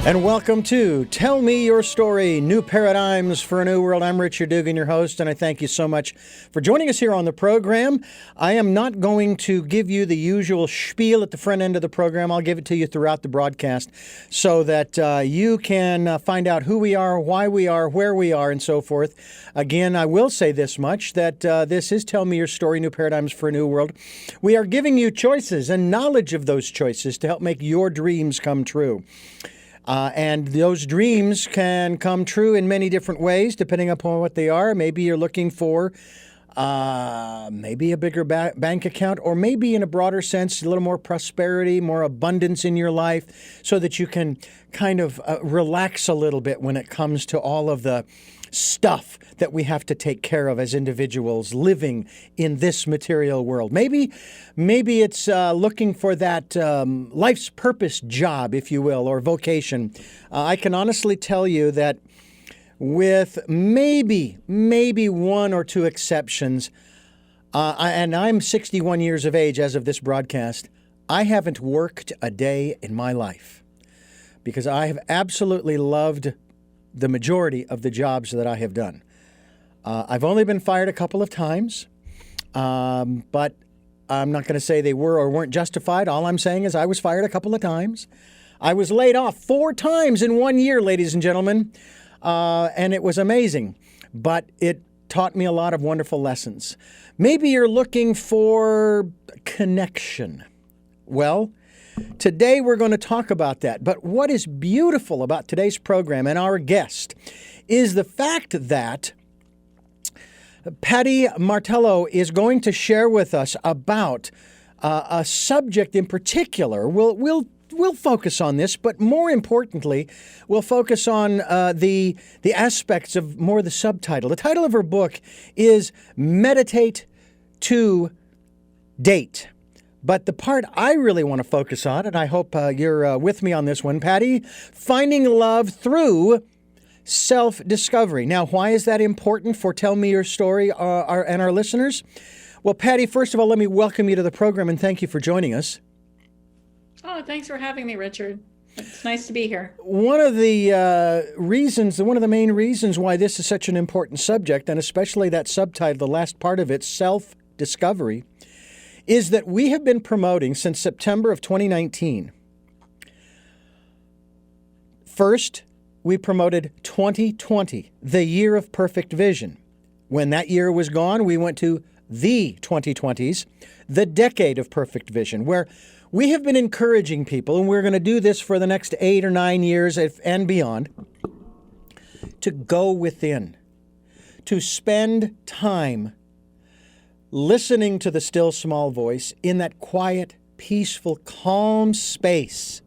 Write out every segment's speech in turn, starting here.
And welcome to Tell Me Your Story, New Paradigms for a New World. I'm Richard Dugan, your host, and I thank you so much for joining us here on the program. I am not going to give you the usual spiel at the front end of the program. I'll give it to you throughout the broadcast so that you can find out who we are, why we are, where we are, and so forth. Again, I will say this much, that this is Tell Me Your Story, New Paradigms for a New World. We are giving you choices and knowledge of those choices to help make your dreams come true. And those dreams can come true in many different ways, depending upon what they are. Maybe you're looking for maybe a bigger bank account, or maybe in a broader sense, a little more prosperity, more abundance in your life, so that you can kind of relax a little bit when it comes to all of the stuff that we have to take care of as individuals living in this material world. Maybe it's looking for that life's purpose job, if you will, or vocation. I can honestly tell you that with maybe one or two exceptions, and I'm 61 years of age as of this broadcast, I haven't worked a day in my life because I have absolutely loved the majority of the jobs that I have done. I've only been fired a couple of times, but I'm not going to say they were or weren't justified. All I'm saying is I was fired a couple of times. I was laid off 4 times in 1 year, ladies and gentlemen, and it was amazing. But it taught me a lot of wonderful lessons. Maybe you're looking for connection. Well, today we're going to talk about that. But what is beautiful about today's program and our guest is the fact that Pattie Martello is going to share with us about a subject in particular. We'll focus on this, but more importantly, we'll focus on the aspects of more the subtitle. The title of her book is Meditate to Date. But the part I really want to focus on, and I hope you're with me on this one, Pattie, finding love through self-discovery. Now, why is that important for Tell Me Your Story and our listeners? Well, Pattie, first of all, let me welcome you to the program and thank you for joining us. Oh, thanks for having me, Richard. It's nice to be here. One of the main reasons why this is such an important subject, and especially that subtitle, the last part of it, self-discovery, is that we have been promoting since September of 2019. First, we promoted 2020, the year of perfect vision. When that year was gone, we went to the 2020s, the decade of perfect vision, where we have been encouraging people, and we're going to do this for the next 8 or 9 years and beyond, to go within, to spend time listening to the still small voice in that quiet, peaceful, calm space,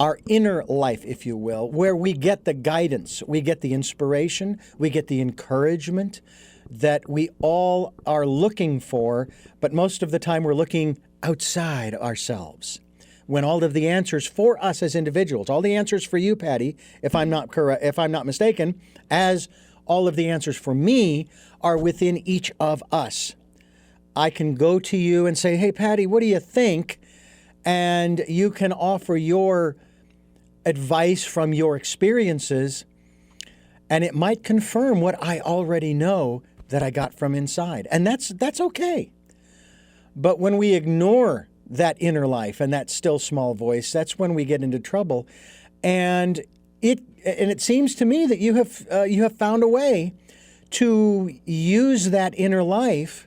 our inner life, if you will, where we get the guidance, we get the inspiration, we get the encouragement that we all are looking for, but most of the time we're looking outside ourselves. When all of the answers for us as individuals, all the answers for you, Pattie, if I'm not mistaken, as all of the answers for me are within each of us. I can go to you and say, hey, Pattie, what do you think? And you can offer your advice from your experiences, and it might confirm what I already know that I got from inside. And that's okay. But when we ignore that inner life and that still small voice, that's when we get into trouble. And it seems to me that you have found a way to use that inner life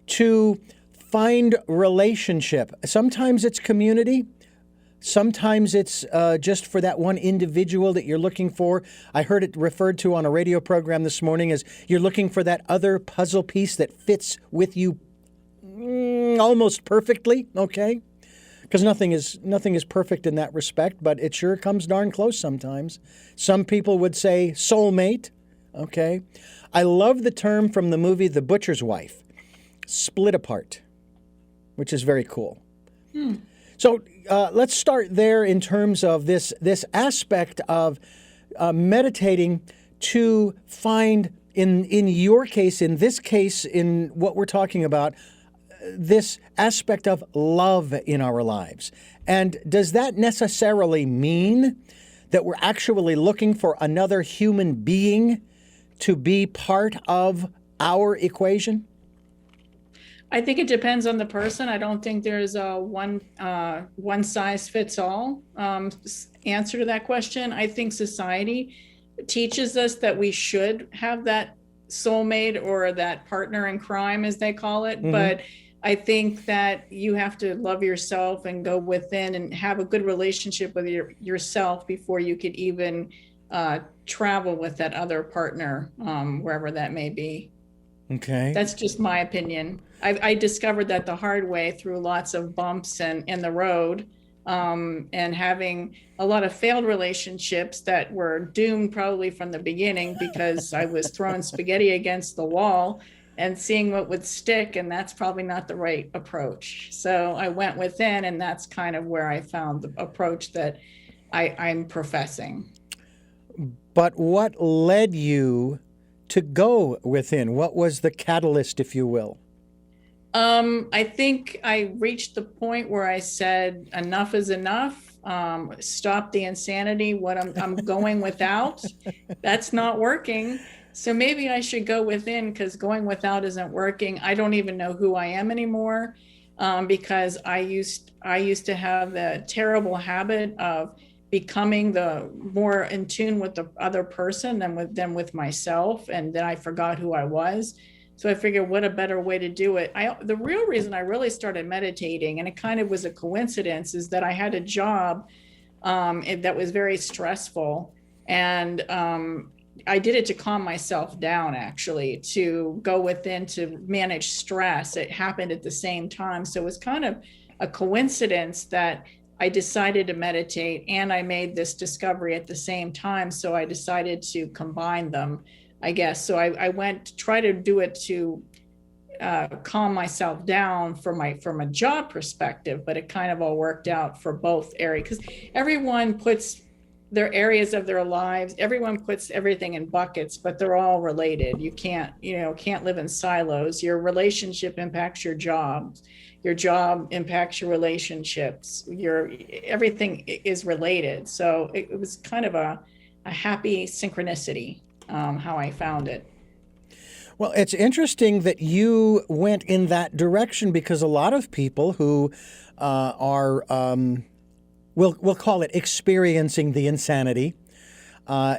to find relationship. Sometimes it's community. Sometimes it's just for that one individual that you're looking for. I heard it referred to on a radio program this morning as you're looking for that other puzzle piece that fits with you almost perfectly, okay? Because nothing is perfect in that respect, but it sure comes darn close sometimes. Some people would say soulmate, okay? I love the term from the movie The Butcher's Wife, split apart, which is very cool. So let's start there in terms of this aspect of meditating to find, in your case, in this case, in what we're talking about, this aspect of love in our lives. And does that necessarily mean that we're actually looking for another human being to be part of our equation? I think it depends on the person. I don't think there's a one size fits all answer to that question. I think society teaches us that we should have that soulmate or that partner in crime, as they call it. Mm-hmm. But I think that you have to love yourself and go within and have a good relationship with yourself before you could even travel with that other partner, wherever that may be. Okay. That's just my opinion. I discovered that the hard way through lots of bumps and in the road, and having a lot of failed relationships that were doomed probably from the beginning because I was throwing spaghetti against the wall and seeing what would stick, and that's probably not the right approach. So I went within, and that's kind of where I found the approach that I'm professing. But what led you to go within? What was the catalyst, if you will? I think I reached the point where I said, enough is enough. Stop the insanity. What I'm going without, that's not working. So maybe I should go within, because going without isn't working. I don't even know who I am anymore, because I used to have the terrible habit of becoming the more in tune with the other person than with myself, and then I forgot who I was. So I figured, what a better way to do it. The real reason I really started meditating, and it kind of was a coincidence, is that I had a job that was very stressful, and I did it to calm myself down, actually, to go within to manage stress. It happened at the same time. So it was kind of a coincidence that I decided to meditate and I made this discovery at the same time. So I decided to combine them, I guess. So I went to try to do it to calm myself down from a job perspective, but it kind of all worked out for both areas, because everyone puts their areas of their lives, everyone puts everything in buckets, but they're all related. You can't live in silos. Your relationship impacts your job impacts your relationships, everything is related. So it was kind of a happy synchronicity, how I found it. Well, it's interesting that you went in that direction, because a lot of people who are, we'll call it experiencing the insanity,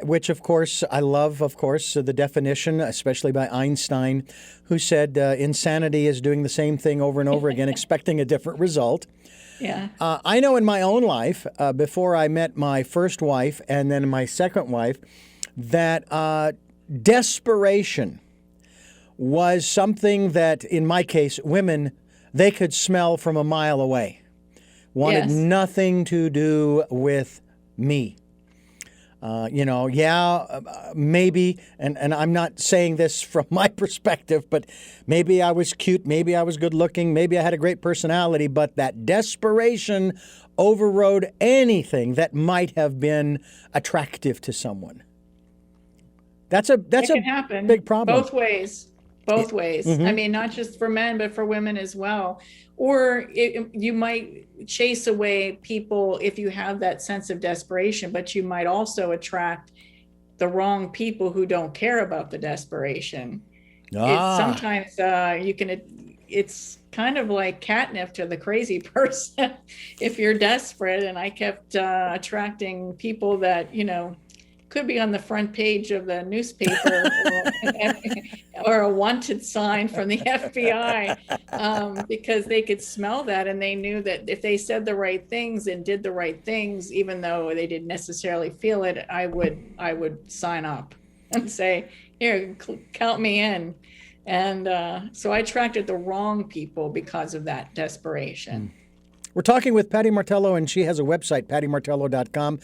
which, of course, I love, of course, the definition, especially by Einstein, who said insanity is doing the same thing over and over again, expecting a different result. Yeah. I know in my own life, before I met my first wife and then my second wife, that desperation was something that, in my case, women, they could smell from a mile away. Wanted Yes. nothing to do with me. Maybe, and I'm not saying this from my perspective, but maybe I was cute, maybe I was good looking, maybe I had a great personality, but that desperation overrode anything that might have been attractive to someone. That's a can happen big problem. both ways. Mm-hmm. I mean, not just for men, but for women as well. Or you might chase away people if you have that sense of desperation, but you might also attract the wrong people who don't care about the desperation. Sometimes it's kind of like catnip to the crazy person if you're desperate. And I kept attracting people that, could be on the front page of the newspaper or a wanted sign from the FBI, because they could smell that, and they knew that if they said the right things and did the right things, even though they didn't necessarily feel it, I would sign up and say, here, count me in. And so I attracted the wrong people because of that desperation. We're talking with Pattie Martello, and she has a website, pattiemartello.com.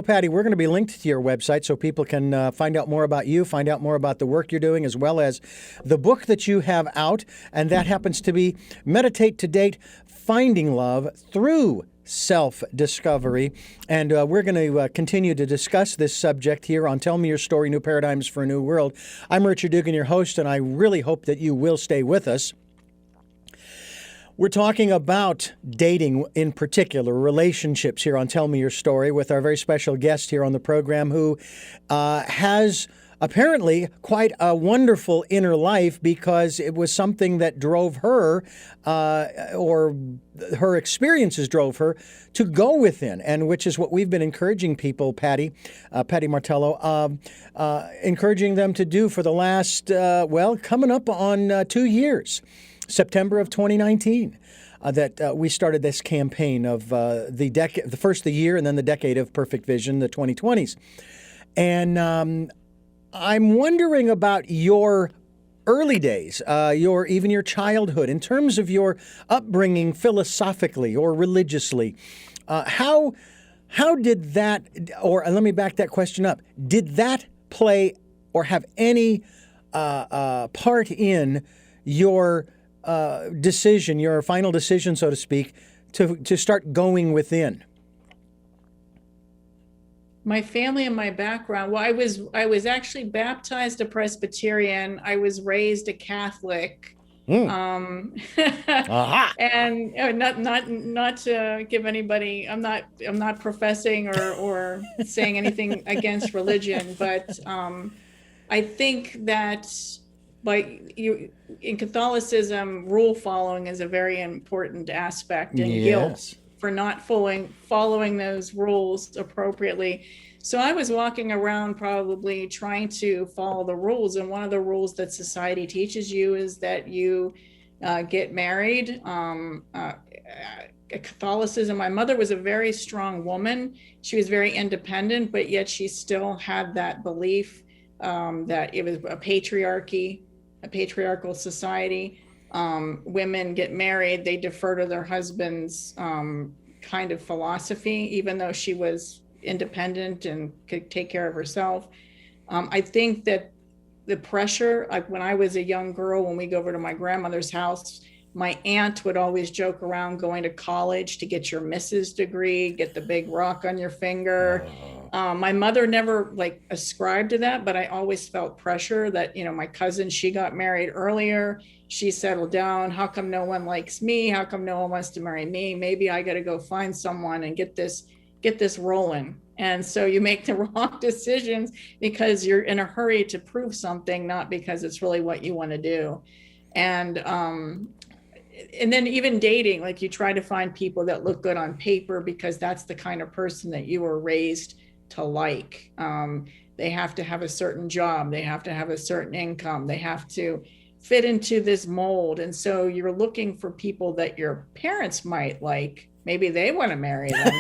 Pattie, we're going to be linked to your website so people can find out more about you, find out more about the work you're doing, as well as the book that you have out, and that happens to be Meditate to Date, Finding Love Through Self-Discovery. And we're going to continue to discuss this subject here on Tell Me Your Story, New Paradigms for a New World. I'm Richard Dugan, your host, and I really hope that you will stay with us. We're talking about dating in particular, relationships here on Tell Me Your Story with our very special guest here on the program who has apparently quite a wonderful inner life because it was something that drove her or her experiences drove her to go within, and which is what we've been encouraging people, Pattie Martello, encouraging them to do for the last, coming up on 2 years. September of 2019, that we started this campaign of the year and then the decade of perfect vision, the 2020s. And I'm wondering about your early days, even your childhood, in terms of your upbringing philosophically or religiously. How did that, or let me back that question up, did that play or have any part in your decision, your final decision, so to speak, to start going within? My family and my background. Well, I was actually baptized a Presbyterian. I was raised a Catholic. Aha. And not to give anybody. I'm not professing or saying anything against religion, but I think that. In Catholicism, rule following is a very important aspect, and guilt for not following those rules appropriately. So I was walking around probably trying to follow the rules, and one of the rules that society teaches you is that you get married. Catholicism, my mother was a very strong woman. She was very independent, but yet she still had that belief that it was a patriarchal society. Women get married, they defer to their husband's kind of philosophy, even though she was independent and could take care of herself. I think that the pressure, like when I was a young girl, when we go over to my grandmother's house, my aunt would always joke around going to college to get your Mrs. degree, get the big rock on your finger. My mother never ascribed to that, but I always felt pressure that, my cousin, she got married earlier. She settled down. How come no one likes me? How come no one wants to marry me? Maybe I got to go find someone and get this rolling. And so you make the wrong decisions because you're in a hurry to prove something, not because it's really what you want to do. And then even dating, you try to find people that look good on paper because that's the kind of person that you were raised to like. They have to have a certain job. They have to have a certain income. They have to fit into this mold. And so you're looking for people that your parents might like. Maybe they want to marry them,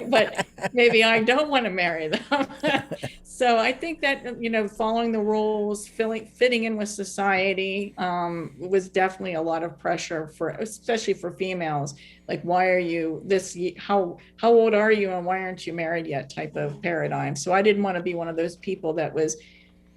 but maybe I don't want to marry them. So I think that, following the rules, fitting in with society was definitely a lot of pressure especially for females. Why are you how old are you and why aren't you married yet type of paradigm. So I didn't want to be one of those people that was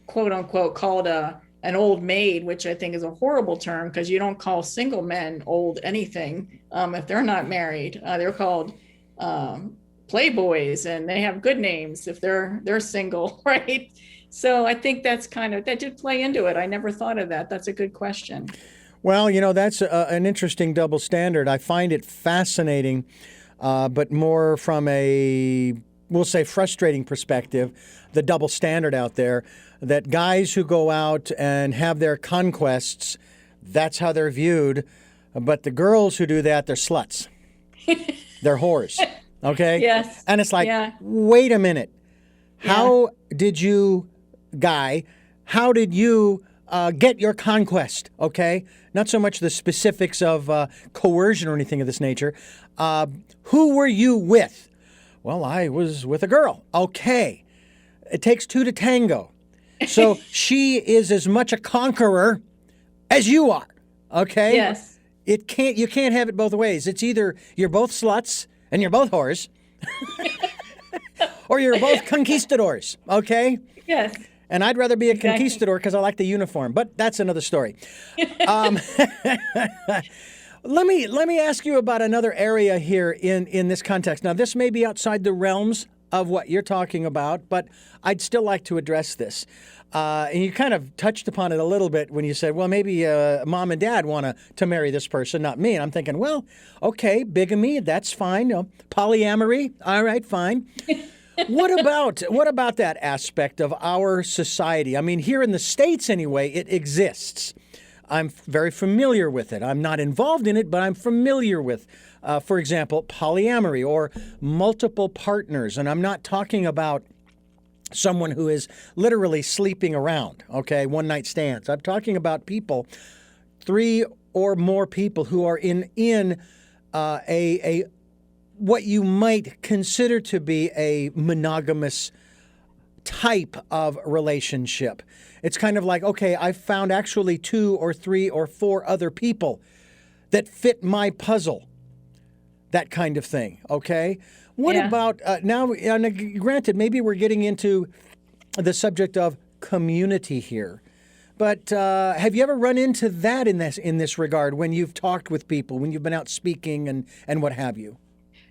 quote unquote called an old maid, which I think is a horrible term because you don't call single men old anything if they're not married. They're called playboys, and they have good names if they're single, right? So I think that did play into it. I never thought of that. That's a good question. Well, that's an interesting double standard. I find it fascinating, but more from we'll say frustrating perspective, the double standard out there, that guys who go out and have their conquests, that's how they're viewed. But the girls who do that, they're sluts. They're whores. Okay? Yes. And it's wait a minute. How did you get your conquest? Okay? Not so much the specifics of coercion or anything of this nature. Who were you with? Well, I was with a girl. Okay. It takes two to tango. So she is as much a conqueror as you are. Okay? Yes. You can't have it both ways. It's either you're both sluts and you're both whores, or you're both conquistadors. Okay? Yes. And I'd rather be a conquistador because I like the uniform, but that's another story. Let me ask you about another area here in this context. Now, this may be outside the realms of what you're talking about, but I'd still like to address this. And you kind of touched upon it a little bit when you said, well, maybe mom and dad want to marry this person, not me. And I'm thinking, well, okay, bigamy, that's fine. Polyamory, all right, fine. What about that aspect of our society? I mean, here in the States anyway, it exists. I'm very familiar with it. I'm not involved in it, but I'm familiar with, for example, polyamory or multiple partners. And I'm not talking about someone who is literally sleeping around, okay, one night stands. I'm talking about people, 3 or more people who are in a what you might consider to be a monogamous type of relationship. It's kind of like, okay, I've found actually 2 or 3 or 4 other people that fit my puzzle, that kind of thing, okay? What about now, granted, maybe we're getting into the subject of community here, but have you ever run into that in this regard when you've talked with people, when you've been out speaking and what have you?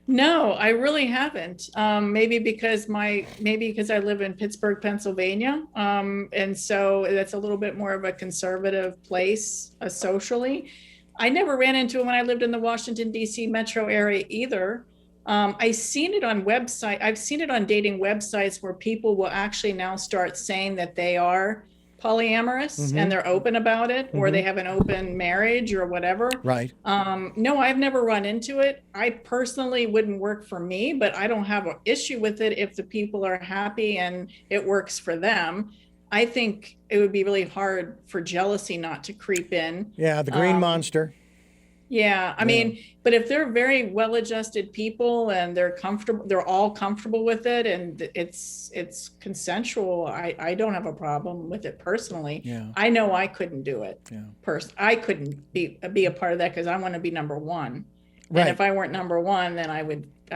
No, I really haven't. Maybe because I live in Pittsburgh, Pennsylvania, and so that's a little bit more of a conservative place socially. I never ran into it when I lived in the Washington, D.C. metro area either. I've seen it on dating websites where people will actually now start saying that they are polyamorous and they're open about it, or they have an open marriage or whatever. Right. No, I've never run into it. I personally wouldn't work for me, but I don't have an issue with it if the people are happy and it works for them. I think it would be really hard for jealousy not to creep in. Yeah, the green monster. Yeah, I mean, but if they're very well-adjusted people and they're comfortable, they're all comfortable with it, and it's consensual, I don't have a problem with it personally. Yeah. I know I couldn't do it. Yeah. I couldn't be a part of that because I want to be number one. Right. And if I weren't number one, then I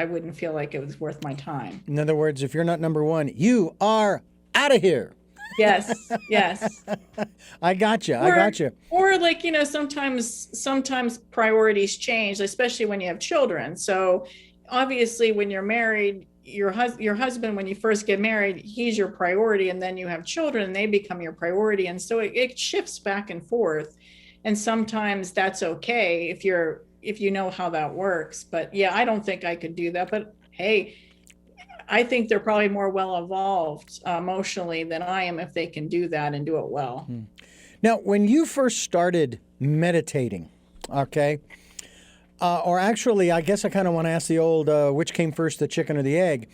wouldn't feel like it was worth my time. In other words, if you're not number one, you are out of here. Yes, yes. I got you. Or like, sometimes priorities change, especially when you have children. So obviously when you're married, your husband, when you first get married, he's your priority, and then you have children and they become your priority. And so it shifts back and forth. And sometimes that's okay if you know how that works. But yeah, I don't think I could do that. But hey, I think they're probably more well-evolved emotionally than I am if they can do that and do it well. Now, when you first started meditating, okay, or actually, I guess I kind of want to ask the old, which came first, the chicken or the egg?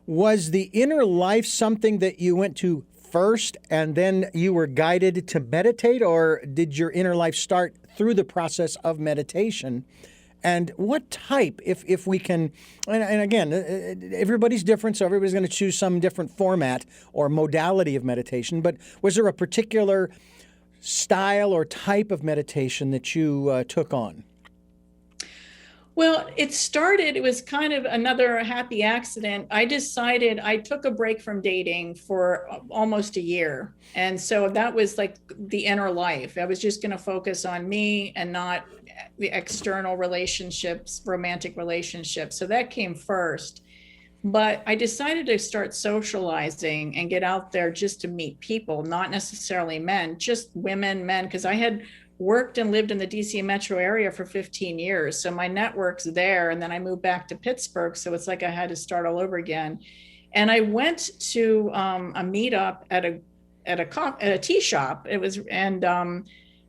Was the inner life something that you went to first and then you were guided to meditate, or did your inner life start through the process of meditation? And what type, if we can, and again, everybody's different, so everybody's going to choose some different format or modality of meditation, but was there a particular style or type of meditation that you took on? Well, it was kind of another happy accident. I decided I took a break from dating for almost a year. And so that was like the inner life. I was just going to focus on me and not the external relationships, romantic relationships. So that came first. But I decided to start socializing and get out there just to meet people, not necessarily men, just women, men, because I had worked and lived in the DC metro area for 15 years. So my network's there. And then I moved back to Pittsburgh. So it's like I had to start all over again. And I went to a meetup at a tea shop.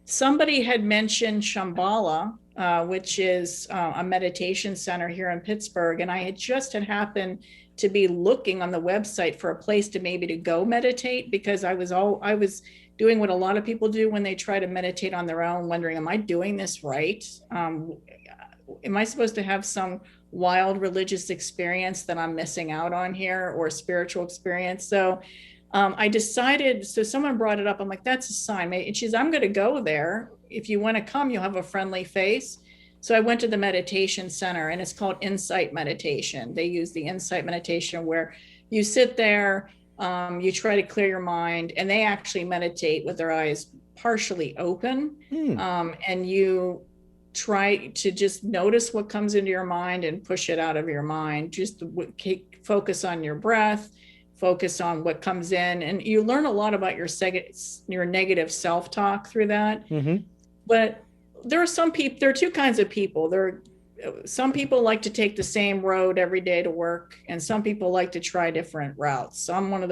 Somebody had mentioned Shambhala, which is a meditation center here in Pittsburgh. And I had happened to be looking on the website for a place to go meditate, because I was doing what a lot of people do when they try to meditate on their own, wondering, am I doing this right? Am I supposed to have some wild religious experience that I'm missing out on here, or spiritual experience? So I decided, so someone brought it up. I'm like, that's a sign. And she's, I'm going to go there. If you want to come, you'll have a friendly face. So I went to the meditation center, and it's called Insight Meditation. They use the Insight Meditation where you sit there, you try to clear your mind, and they actually meditate with their eyes partially open. And you try to just notice what comes into your mind and push it out of your mind. Just focus on your breath, focus on what comes in, and you learn a lot about your negative self-talk through that. Mm-hmm. But there are two kinds of people. Some people like to take the same road every day to work, and some people like to try different routes. So I'm one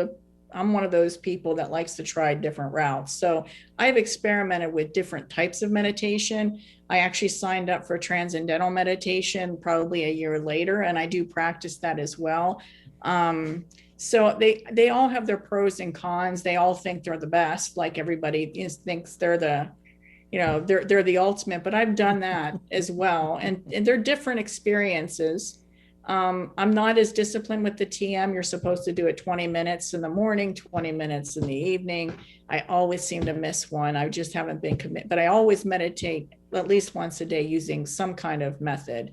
of those people that likes to try different routes. So I've experimented with different types of meditation. I actually signed up for transcendental meditation probably a year later, and I do practice that as well. So they all have their pros and cons. They all think they're the best, like everybody thinks they're the ultimate, but I've done that as well. And they're different experiences. I'm not as disciplined with the TM. You're supposed to do it 20 minutes in the morning, 20 minutes in the evening. I always seem to miss one. I just haven't been committed, but I always meditate at least once a day using some kind of method.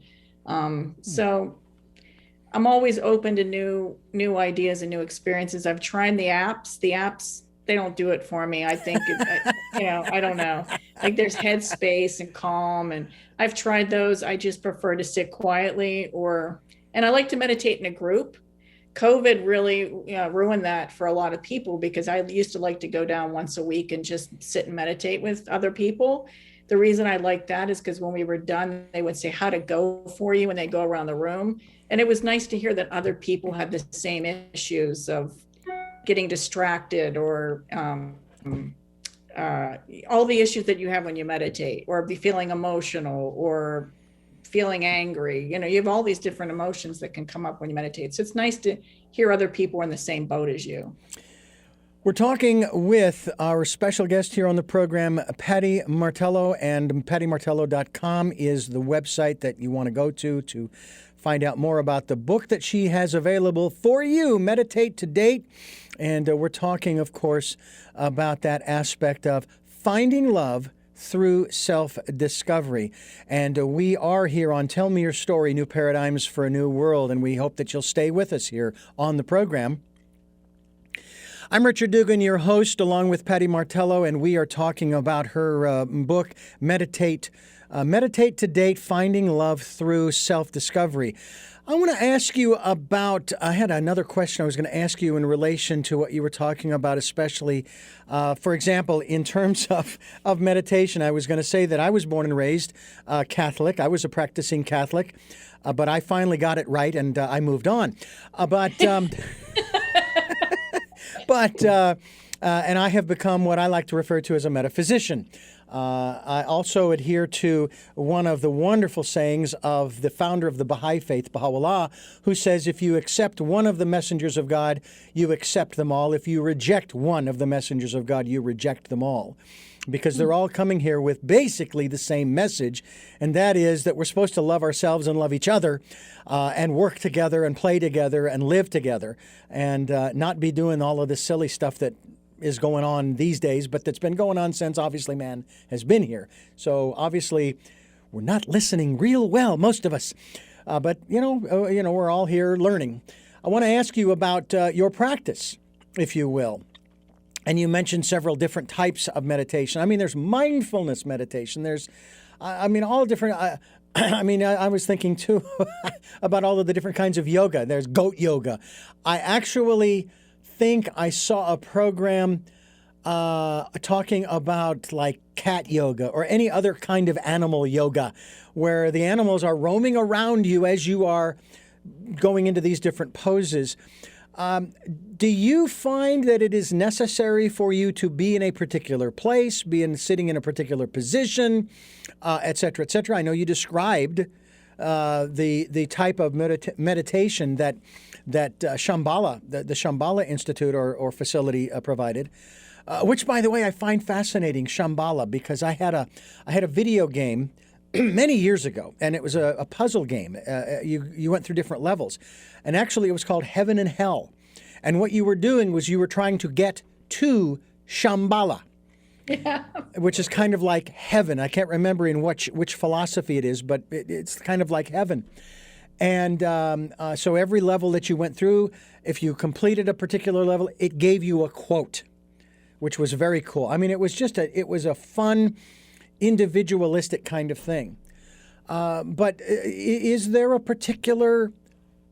So I'm always open to new ideas and new experiences. I've tried the apps. They don't do it for me. I think, I don't know. Like there's Headspace and Calm, and I've tried those. I just prefer to sit quietly, and I like to meditate in a group. COVID really ruined that for a lot of people, because I used to like to go down once a week and just sit and meditate with other people. The reason I like that is because when we were done, they would say how to go for you when they go around the room. And it was nice to hear that other people had the same issues of getting distracted, or all the issues that you have when you meditate, or be feeling emotional or feeling angry. You have all these different emotions that can come up when you meditate. So it's nice to hear other people in the same boat as you. We're talking with our special guest here on the program, Pattie Martello, and pattiemartello.com is the website that you want to go to find out more about the book that she has available for you, Meditate to Date. And we're talking, of course, about that aspect of finding love through self-discovery. And we are here on Tell Me Your Story, New Paradigms for a New World, and we hope that you'll stay with us here on the program. I'm Richard Dugan, your host, along with Pattie Martello, and we are talking about her book, Meditate to Date, Finding Love Through Self-Discovery. I want to ask you about, I had another question I was going to ask you in relation to what you were talking about, especially, for example, in terms of meditation. I was going to say that I was born and raised Catholic. I was a practicing Catholic, but I finally got it right, and I moved on. And I have become what I like to refer to as a metaphysician. I also adhere to one of the wonderful sayings of the founder of the Baha'i faith, Baha'u'llah, who says, if you accept one of the messengers of God, you accept them all. If you reject one of the messengers of God, you reject them all. Because they're all coming here with basically the same message, and that is that we're supposed to love ourselves and love each other, and work together and play together and live together, and not be doing all of this silly stuff that is going on these days, but that's been going on since, obviously, man has been here. So, obviously, we're not listening real well, most of us. But, we're all here learning. I want to ask you about your practice, if you will. And you mentioned several different types of meditation. I mean, there's mindfulness meditation. There's, all different. I was thinking, too, about all of the different kinds of yoga. There's goat yoga. I actually think I saw a program talking about like cat yoga or any other kind of animal yoga, where the animals are roaming around you as you are going into these different poses. Do you find that it is necessary for you to be in a particular place, sitting in a particular position, et cetera, et cetera? I know you described the type of meditation that Shambhala, the Shambhala Institute or facility provided, which, by the way, I find fascinating, Shambhala, because I had a video game many years ago, and it was a puzzle game. You went through different levels, and actually it was called Heaven and Hell. And what you were doing was you were trying to get to Shambhala. Yeah. Which is kind of like heaven. I can't remember in which philosophy it is, but it's kind of like heaven. And so every level that you went through, if you completed a particular level, it gave you a quote, which was very cool. I mean, it was a fun, individualistic kind of thing. But is there a particular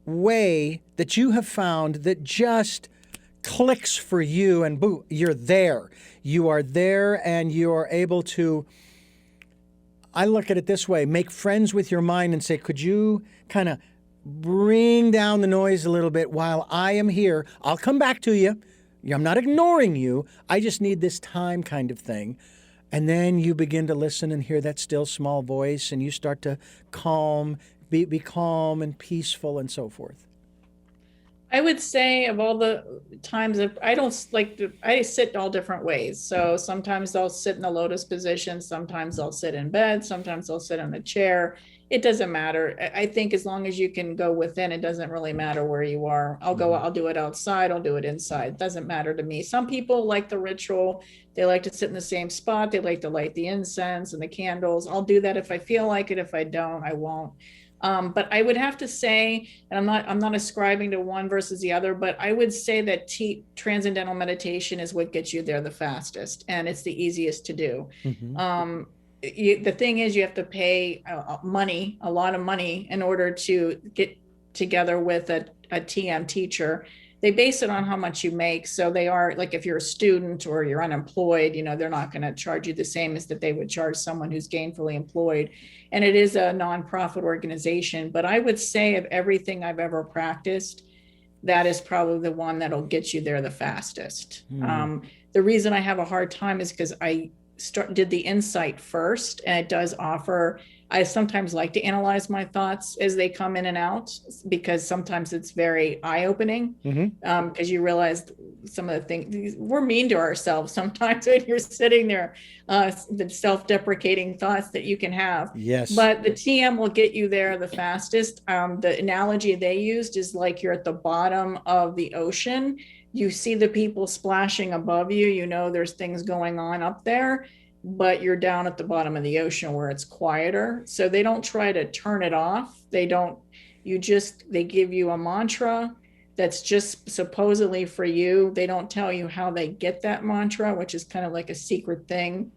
way that you have found that just clicks for you, and boo, you're there. You are there, and you are able to, I look at it this way, make friends with your mind and say, could you kind of bring down the noise a little bit while I am here? I'll come back to you. I'm not ignoring you. I just need this time, kind of thing. And then you begin to listen and hear that still small voice, and you start to be calm and peaceful and so forth. I would say of all the times that I sit all different ways. So sometimes I'll sit in the lotus position. Sometimes I'll sit in bed. Sometimes I'll sit in the chair. It doesn't matter. I think as long as you can go within, it doesn't really matter where you are. I'll do it outside. I'll do it inside. It doesn't matter to me. Some people like the ritual. They like to sit in the same spot. They like to light the incense and the candles. I'll do that if I feel like it. If I don't, I won't. But I would have to say, and I'm not ascribing to one versus the other, but I would say that transcendental meditation is what gets you there the fastest, and it's the easiest to do. The thing is, you have to pay a lot of money in order to get together with a TM teacher. They base it on how much you make. So they are like, if you're a student or you're unemployed, they're not going to charge you the same as that they would charge someone who's gainfully employed. And it is a nonprofit organization. But I would say of everything I've ever practiced, that is probably the one that'll get you there the fastest. The reason I have a hard time is because I did the insight first, and it does offer, I sometimes like to analyze my thoughts as they come in and out, because sometimes it's very eye-opening, because you realize some of the things, we're mean to ourselves sometimes when you're sitting there, the self-deprecating thoughts that you can have. Yes. But the TM will get you there the fastest. The analogy they used is like you're at the bottom of the ocean. You see the people splashing above you, there's things going on up there, but you're down at the bottom of the ocean where it's quieter. So they don't try to turn it off. They give you a mantra that's just supposedly for you. They don't tell you how they get that mantra, which is kind of like a secret thing,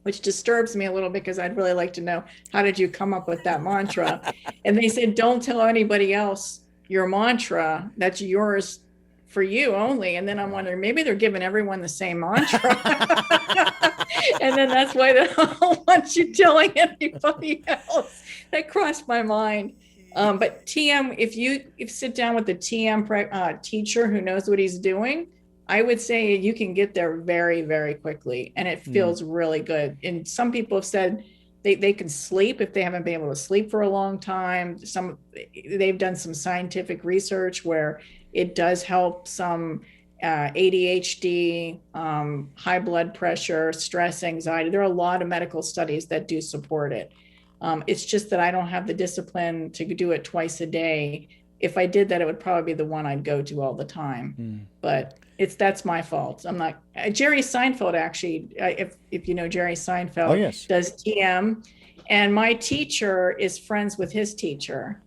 which disturbs me a little, because I'd really like to know, how did you come up with that mantra? And they said, don't tell anybody else your mantra. That's yours for you only. And then I'm wondering, maybe they're giving everyone the same mantra. And then that's why they don't want you telling anybody else. That crossed my mind. But TM, if you sit down with the TM teacher who knows what he's doing, I would say you can get there very, very quickly. And it feels really good. And some people have said they can sleep if they haven't been able to sleep for a long time. They've done some scientific research where it does help some ADHD, high blood pressure, stress, anxiety. There are a lot of medical studies that do support it. It's just that I don't have the discipline to do it twice a day. If I did that, it would probably be the one I'd go to all the time. But that's my fault. I'm not. Jerry Seinfeld, actually, if you know Jerry Seinfeld, oh, yes, does TM, and my teacher is friends with his teacher,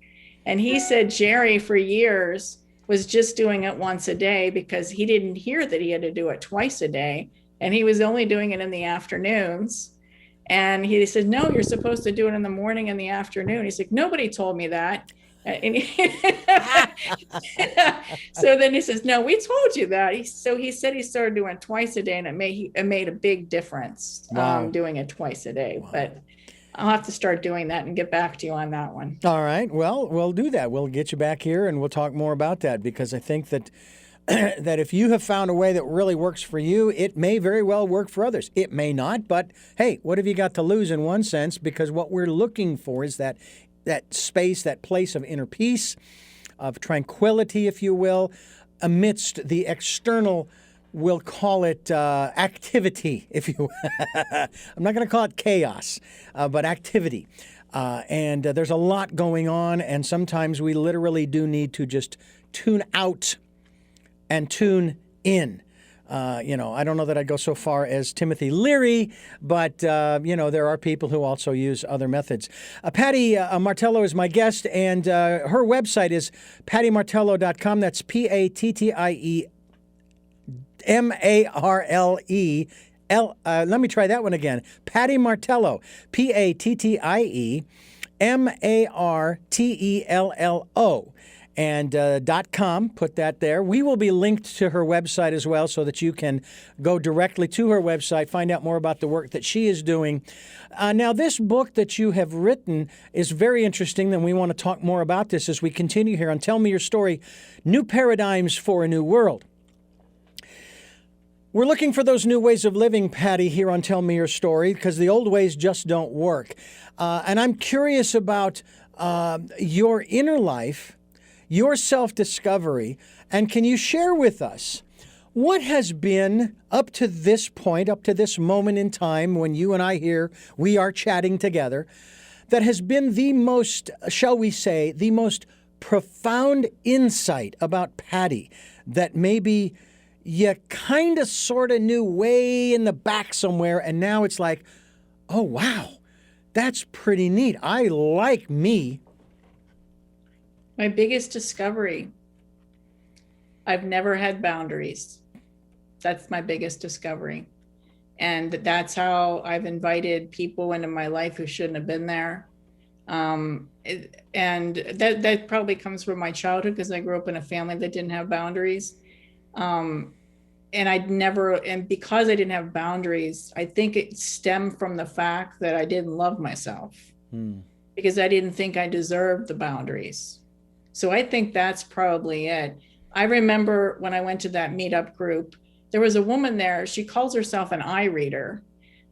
and he said Jerry for years was just doing it once a day because he didn't hear that he had to do it twice a day, and he was only doing it in the afternoons. And he said, no, you're supposed to do it in the morning and the afternoon. He's like, nobody told me that. So then he says, no, we told you that. So he said he started doing it twice a day, and it made a big difference. Wow. Doing it twice a day. Wow. But I'll have to start doing that and get back to you on that one. All right. Well, we'll do that. We'll get you back here and we'll talk more about that, because I think that that if you have found a way that really works for you, it may very well work for others. It may not, but hey, what have you got to lose in one sense? Because what we're looking for is that space, that place of inner peace, of tranquility, if you will, amidst the external, we'll call it activity, if you will. I'm not going to call it chaos, but activity. And there's a lot going on, and sometimes we literally do need to just tune out and tune in. I don't know that I'd go so far as Timothy Leary, but, there are people who also use other methods. Pattie Martello is my guest, and her website is pattiemartello.com. That's PATTIE let me try that one again. Pattie Martello, PATTIE MARTELLO. and .com. Put that there. We will be linked to her website as well so that you can go directly to her website, find out more about the work that she is doing. Now, this book that you have written is very interesting, and we want to talk more about this as we continue here on Tell Me Your Story, New Paradigms for a New World. We're looking for those new ways of living, Pattie, here on Tell Me Your Story, because the old ways just don't work. And I'm curious about your inner life, your self-discovery, and can you share with us what has been up to this point, up to this moment in time when you and I here, we are chatting together, that has been the most, shall we say, the most profound insight about Pattie that maybe you kind of sort of knew way in the back somewhere, and now it's like, oh, wow, that's pretty neat. I like me. My biggest discovery, I've never had boundaries. That's my biggest discovery. And that's how I've invited people into my life who shouldn't have been there. And that probably comes from my childhood, because I grew up in a family that didn't have boundaries. And because I didn't have boundaries, I think it stemmed from the fact that I didn't love myself, because I didn't think I deserved the boundaries. So I think that's probably it. I remember when I went to that meetup group, there was a woman there. She calls herself an eye reader.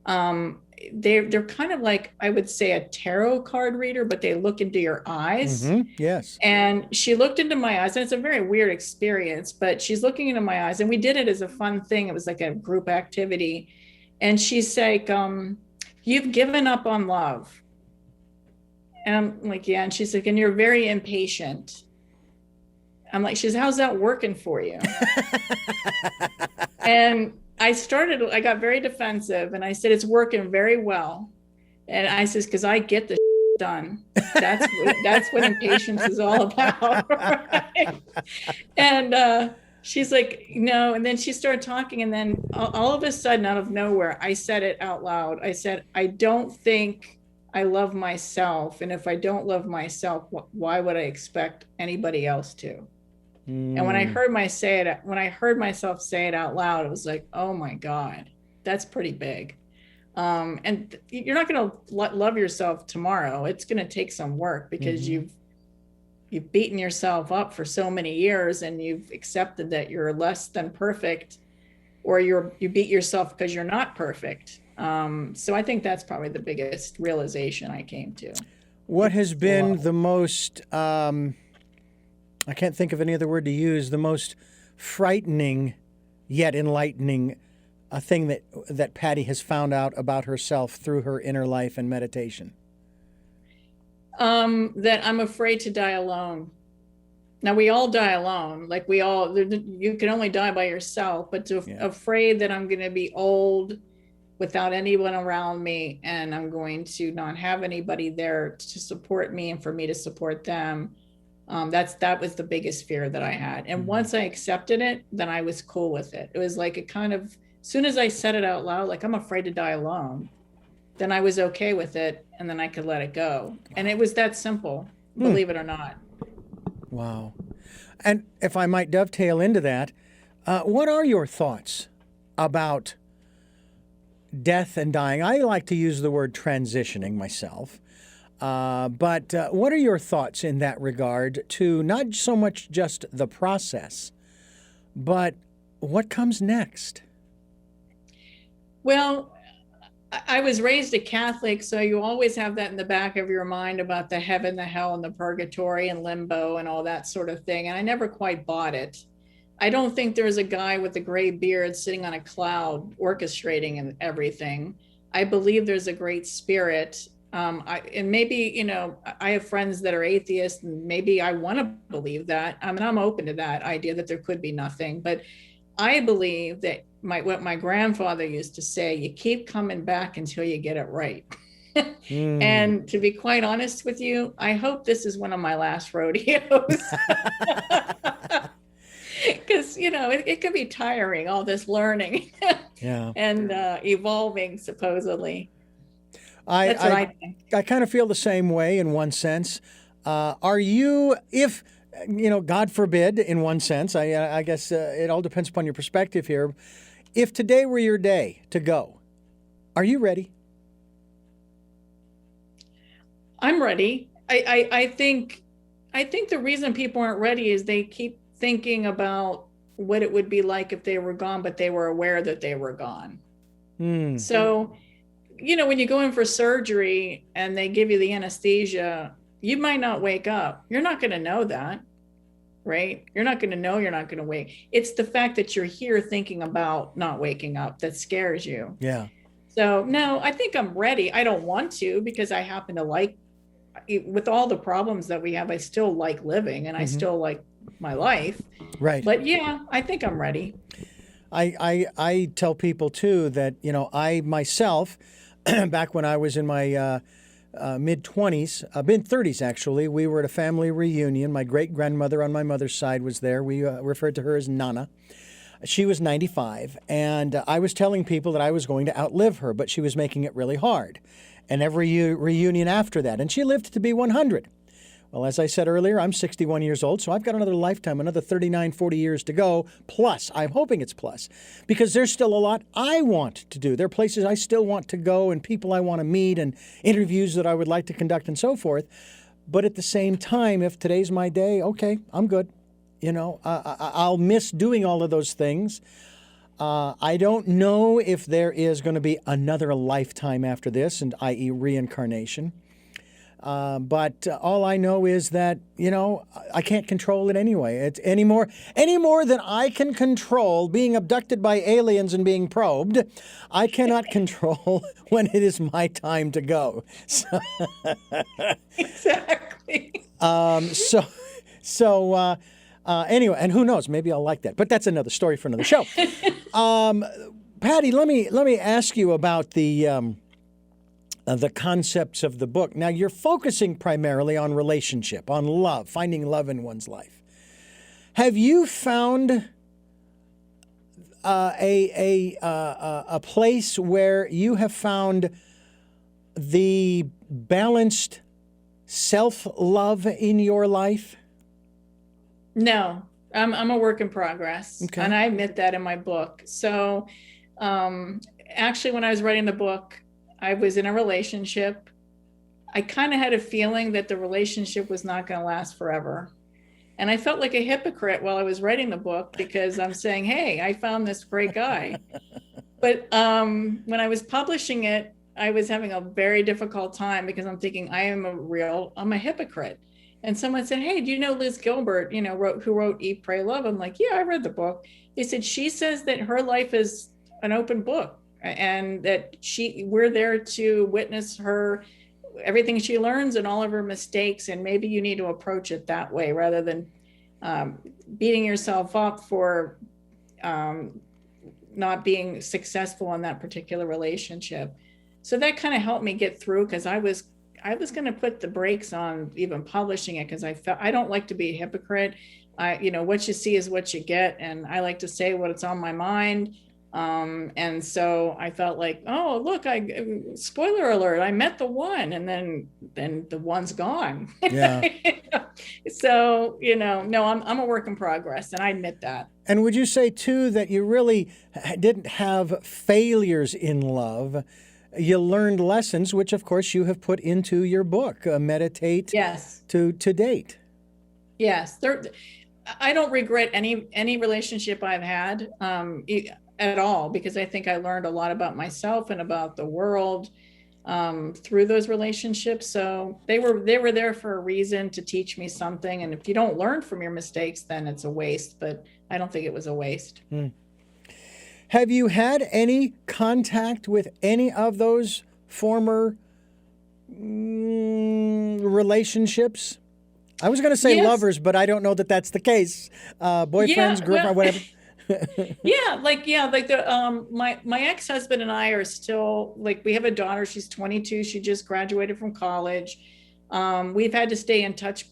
They're kind of like, I would say, a tarot card reader, but they look into your eyes. Mm-hmm. Yes. And she looked into my eyes, and it's a very weird experience, but she's looking into my eyes, and we did it as a fun thing. It was like a group activity. And she's like, you've given up on love. And I'm like, yeah. And she's like, and you're very impatient. I'm like, how's that working for you? And I got very defensive, and I said, it's working very well. And I says, because I get the done. That's what impatience is all about. Right? And she's like, no. And then she started talking, and then all of a sudden, out of nowhere, I said it out loud. I said, I don't think I love myself. And if I don't love myself, why would I expect anybody else to? And when I heard myself say it out loud, it was like, oh my God, that's pretty big. And you're not going to love yourself tomorrow. It's going to take some work, because you've beaten yourself up for so many years, and you've accepted that you're less than perfect, or you beat yourself because you're not perfect. So I think that's probably the biggest realization I came to. What has been the most, I can't think of any other word to use, the most frightening yet enlightening thing that Pattie has found out about herself through her inner life and meditation? That I'm afraid to die alone. Now, we all die alone. Like you can only die by yourself, but afraid that I'm going to be old without anyone around me, and I'm going to not have anybody there to support me and for me to support them. That was the biggest fear that I had. And once I accepted it, then I was cool with it. It was like as soon as I said it out loud, like, I'm afraid to die alone, then I was okay with it, and then I could let it go. And it was that simple, believe it or not. Wow. And if I might dovetail into that, what are your thoughts about death and dying? I like to use the word transitioning myself. But what are your thoughts in that regard to not so much just the process, but what comes next? Well, I was raised a Catholic, so you always have that in the back of your mind about the heaven, the hell, and the purgatory and limbo and all that sort of thing. And I never quite bought it. I don't think there's a guy with a gray beard sitting on a cloud orchestrating and everything. I believe there's a great spirit. And maybe, I have friends that are atheists, and maybe I want to believe that. I mean, I'm open to that idea that there could be nothing, but I believe that what my grandfather used to say, you keep coming back until you get it right. And to be quite honest with you, I hope this is one of my last rodeos. Because, it could be tiring, all this learning and evolving, supposedly. I kind of feel the same way in one sense. Are you, if God forbid, in one sense, I guess it all depends upon your perspective here. If today were your day to go, are you ready? I'm ready. I think the reason people aren't ready is they keep thinking about what it would be like if they were gone, but they were aware that they were gone. So, when you go in for surgery and they give you the anesthesia, you might not wake up. You're not going to know that, right? You're not going to know you're not going to wake. It's the fact that you're here thinking about not waking up that scares you. Yeah. So, no, I think I'm ready. I don't want to because I happen to like, with all the problems that we have, I still like living and I still like my life. Right. But yeah, I think I'm ready. I tell people too that, I myself, back when I was in my mid-20s, mid-30s actually, we were at a family reunion. My great-grandmother on my mother's side was there. We referred to her as Nana. She was 95, and I was telling people that I was going to outlive her, but she was making it really hard. And every reunion after that, and she lived to be 100. Well, as I said earlier, I'm 61 years old, so I've got another lifetime, another 39, 40 years to go, plus. I'm hoping it's plus, because there's still a lot I want to do. There are places I still want to go and people I want to meet and interviews that I would like to conduct and so forth. But at the same time, if today's my day, okay, I'm good. I'll miss doing all of those things. I don't know if there is going to be another lifetime after this, and i.e. reincarnation. But all I know is that, I can't control it anyway. It's any more than I can control being abducted by aliens and being probed. I cannot control when it is my time to go. So, Exactly. Anyway, and who knows? Maybe I'll like that. But that's another story for another show. Pattie, let me ask you about the concepts of the book. Now, you're focusing primarily on relationship, on love, finding love in one's life. Have you found a place where you have found the balanced self-love in your life? No, I'm a work in progress. Okay. And I admit that in my book. So actually, when I was writing the book, I was in a relationship. I kind of had a feeling that the relationship was not going to last forever. And I felt like a hypocrite while I was writing the book because I'm saying, hey, I found this great guy. But when I was publishing it, I was having a very difficult time because I'm thinking I'm a hypocrite. And someone said, hey, do you know Liz Gilbert, who wrote Eat, Pray, Love? I'm like, yeah, I read the book. They said, she says that her life is an open book and that we're there to witness her, everything she learns and all of her mistakes. And maybe you need to approach it that way rather than beating yourself up for not being successful in that particular relationship. So that kind of helped me get through because I was going to put the brakes on even publishing it because I don't like to be a hypocrite. What you see is what you get. And I like to say what's on my mind. And so I felt like, oh, look, spoiler alert, I met the one and then the one's gone. Yeah. So, no, I'm a work in progress and I admit that. And would you say too, that you really didn't have failures in love? You learned lessons, which of course you have put into your book, Meditate Yes. to Date. Yes. I don't regret any relationship I've had at all, because I think I learned a lot about myself and about the world through those relationships. So they were there for a reason, to teach me something. And if you don't learn from your mistakes, then it's a waste. But I don't think it was a waste. Have you had any contact with any of those former relationships? I was going to say Yes. lovers, but I don't know that that's the case. Boyfriends, girlfriend, whatever. My ex-husband and I are still, like, we have a daughter. She's 22. She just graduated from college. We've had to stay in touch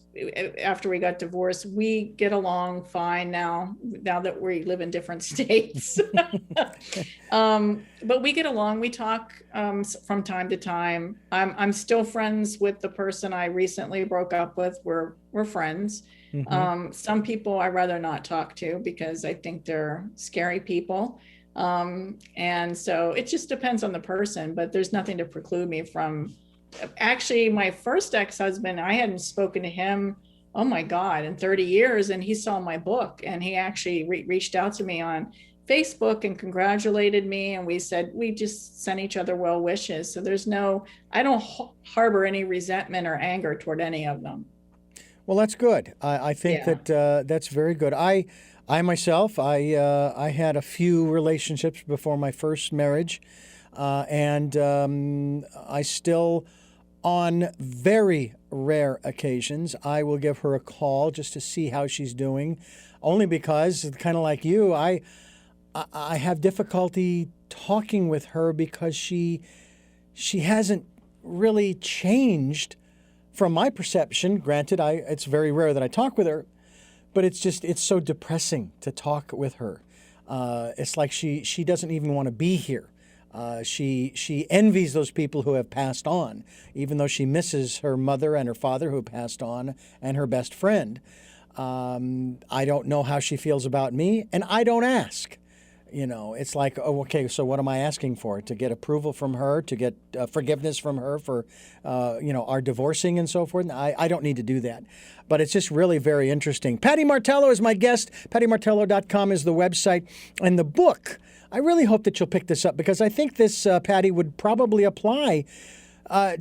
after we got divorced. We get along fine now that we live in different states. But we get along. We talk from time to time. I'm still friends with the person I recently broke up with. We're friends. Some people I rather not talk to because I think they're scary people. And so it just depends on the person, but there's nothing to preclude me from. Actually, my first ex-husband, I hadn't spoken to him, oh my God, in 30 years. And he saw my book, and he actually reached out to me on Facebook and congratulated me. And we just sent each other well wishes. So I don't harbor any resentment or anger toward any of them. Well, that's good. I think that that's very good. I myself, I had a few relationships before my first marriage, and I still, on very rare occasions, I will give her a call just to see how she's doing, only because, kind of like you, I have difficulty talking with her because she hasn't really changed from my perception. Granted, it's very rare that I talk with her, but it's so depressing to talk with her. It's like she doesn't even want to be here. She envies those people who have passed on, even though she misses her mother and her father who passed on and her best friend. I don't know how she feels about me, and I don't ask. It's like, oh, okay, so what am I asking for? To get approval from her, to get forgiveness from her for, our divorcing and so forth? I don't need to do that. But it's just really very interesting. Pattie Martello is my guest. PattieMartello.com is the website. And the book, I really hope that you'll pick this up, because I think this, Pattie, would probably apply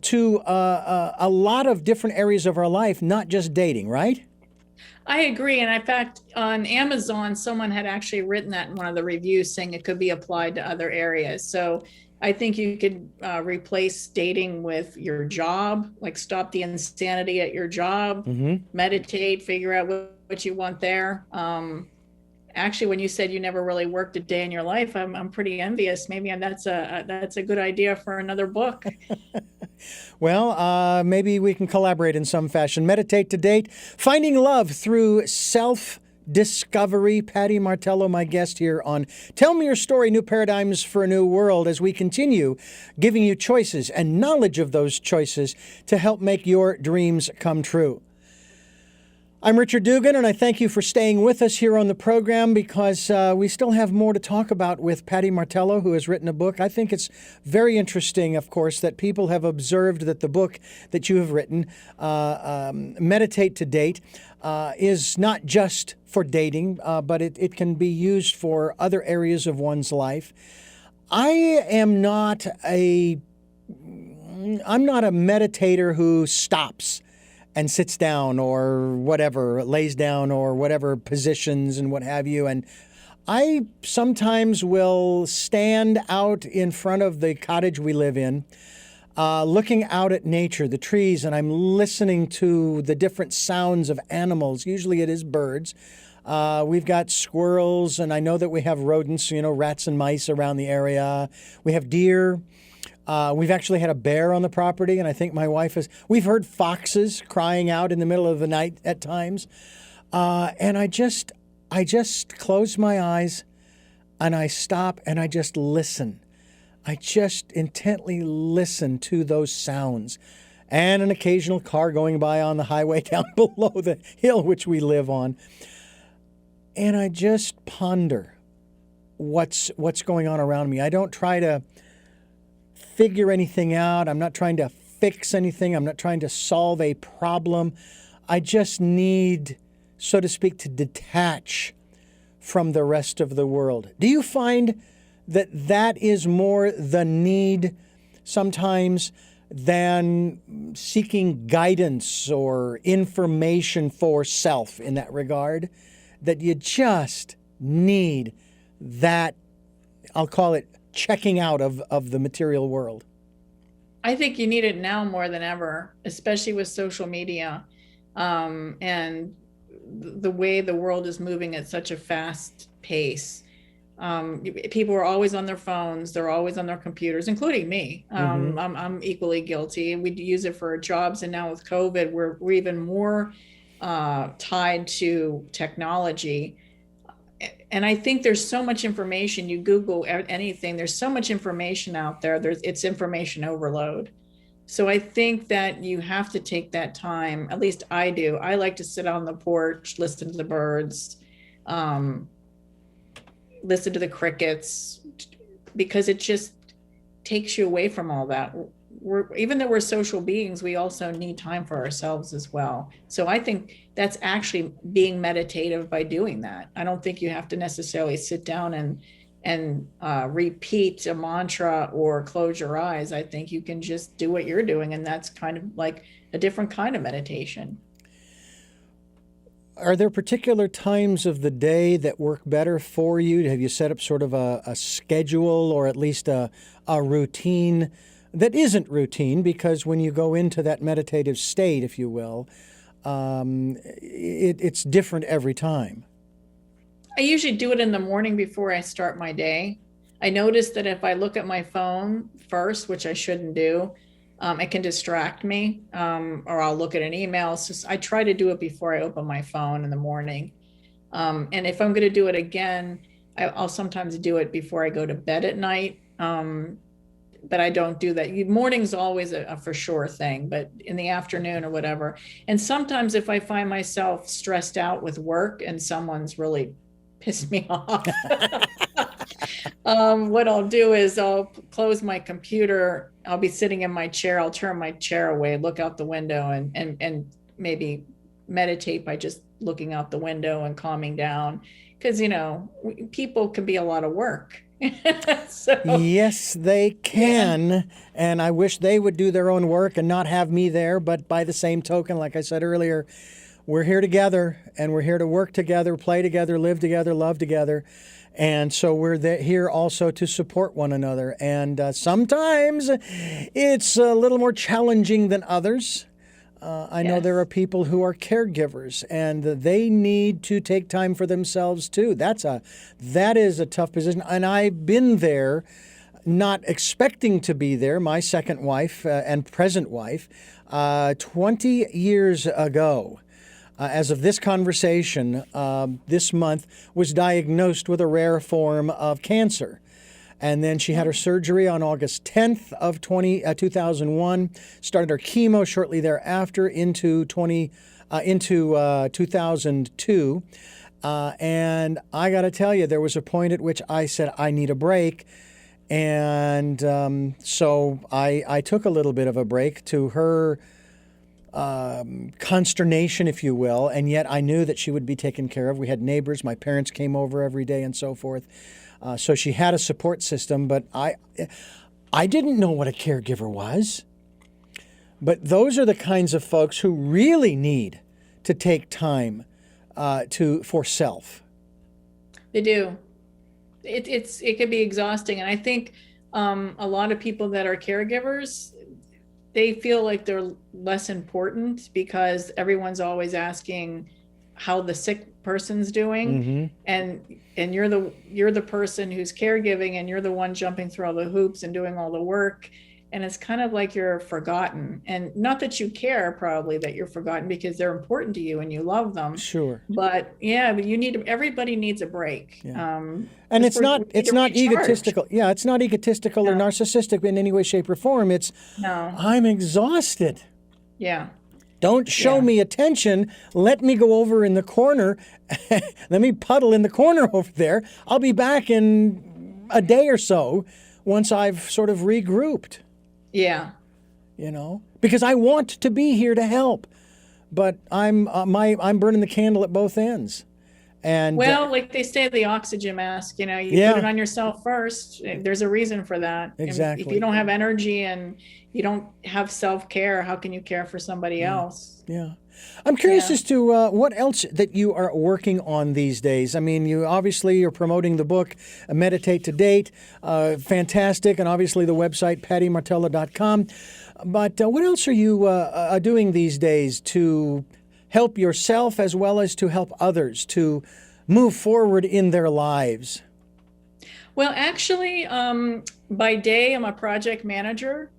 to a lot of different areas of our life, not just dating, right? I agree. And in fact, on Amazon, someone had actually written that in one of the reviews, saying it could be applied to other areas. So I think you could replace dating with your job, like stop the insanity at your job, meditate, figure out what you want there. Actually, when you said you never really worked a day in your life, I'm pretty envious. Maybe that's a good idea for another book. Well, maybe we can collaborate in some fashion. Meditate to date, finding love through self-discovery. Pattie Martello, my guest here on Tell Me Your Story, New Paradigms for a New World, as we continue giving you choices and knowledge of those choices to help make your dreams come true. I'm Richard Dugan, and I thank you for staying with us here on the program, because we still have more to talk about with Pattie Martello, who has written a book. I think it's very interesting, of course, that people have observed that the book that you have written, Meditate to Date, is not just for dating, but it can be used for other areas of one's life. I'm not a meditator who stops and sits down or whatever, lays down or whatever positions and what have you. And I sometimes will stand out in front of the cottage we live in, looking out at nature, the trees, and I'm listening to the different sounds of animals. Usually it is birds. We've got squirrels, and I know that we have rodents, rats and mice around the area. We have deer. We've actually had a bear on the property, and I think my wife we've heard foxes crying out in the middle of the night at times. And I just close my eyes, and I stop, and I just listen. I just intently listen to those sounds, and an occasional car going by on the highway down below the hill which we live on. And I just ponder what's going on around me. I don't try to figure anything out. I'm not trying to fix anything. I'm not trying to solve a problem. I just need, so to speak, to detach from the rest of the world. Do you find that is more the need sometimes than seeking guidance or information for self in that regard? That you just need that, I'll call it, checking out of the material world? I think you need it now more than ever, especially with social media, and the way the world is moving at such a fast pace. People are always on their phones. They're always on their computers, including me. I'm equally guilty, and we use it for our jobs. And now with COVID, we're even more tied to technology. And I think there's so much information. You Google anything, there's so much information out there. It's information overload. So I think that you have to take that time. At least I do. I like to sit on the porch, listen to the birds, listen to the crickets, because it just takes you away from all that. Even though we're social beings, we also need time for ourselves as well. So I think that's actually being meditative by doing that. I don't think you have to necessarily sit down and repeat a mantra or close your eyes. I think you can just do what you're doing, and that's kind of like a different kind of meditation. Are there particular times of the day that work better for you? Have you set up sort of a schedule, or at least a routine that isn't routine? Because when you go into that meditative state, if you will, it's different every time. I usually do it in the morning before I start my day. I notice that if I look at my phone first, which I shouldn't do, it can distract me, or I'll look at an email. So I try to do it before I open my phone in the morning. And if I'm going to do it again, I'll sometimes do it before I go to bed at night. But I don't do that. Morning's always a for sure thing, but in the afternoon or whatever. And sometimes if I find myself stressed out with work and someone's really pissed me off, what I'll do is I'll close my computer. I'll be sitting in my chair. I'll turn my chair away, look out the window, and maybe meditate by just looking out the window and calming down. Because, people can be a lot of work. So, yes, they can. Yeah. And I wish they would do their own work and not have me there. But by the same token, like I said earlier, we're here together, and we're here to work together, play together, live together, love together. And so we're here also to support one another. And sometimes it's a little more challenging than others. I know there are people who are caregivers, and they need to take time for themselves too. That is a tough position. And I've been there, not expecting to be there. My second wife and present wife, 20 years ago, as of this conversation, this month, was diagnosed with a rare form of cancer. And then she had her surgery on August 10th of 2001, started her chemo shortly thereafter into 2002. And I got to tell you, there was a point at which I said, I need a break. And so I took a little bit of a break, to her consternation, if you will, and yet I knew that she would be taken care of. We had neighbors, my parents came over every day and so forth. So she had a support system, but I didn't know what a caregiver was. But those are the kinds of folks who really need to take time for self. They do. It can be exhausting, and I think a lot of people that are caregivers, they feel like they're less important because everyone's always asking how the sick person's doing, and you're the person who's caregiving, and you're the one jumping through all the hoops and doing all the work, and it's kind of like you're forgotten. And not that you care, probably that you're forgotten, because they're important to you and you love them. Sure. But everybody needs a break. Yeah. And it's not egotistical. Yeah, it's not egotistical or narcissistic in any way, shape, or form. It's I'm exhausted. Yeah. Don't show me attention. Let me go over in the corner. Let me puddle in the corner over there. I'll be back in a day or so once I've sort of regrouped. Yeah. Because I want to be here to help, but I'm burning the candle at both ends. And like they say, the oxygen mask, you put it on yourself first. There's a reason for that. Exactly. If you don't have energy and you don't have self-care, how can you care for somebody else? Yeah. I'm curious as to what else that you are working on these days. I mean, you're promoting the book, Meditate to Date, fantastic, and obviously the website, PattieMartello.com. But what else are you doing these days to help yourself as well as to help others to move forward in their lives? Well, actually, by day, I'm a project manager,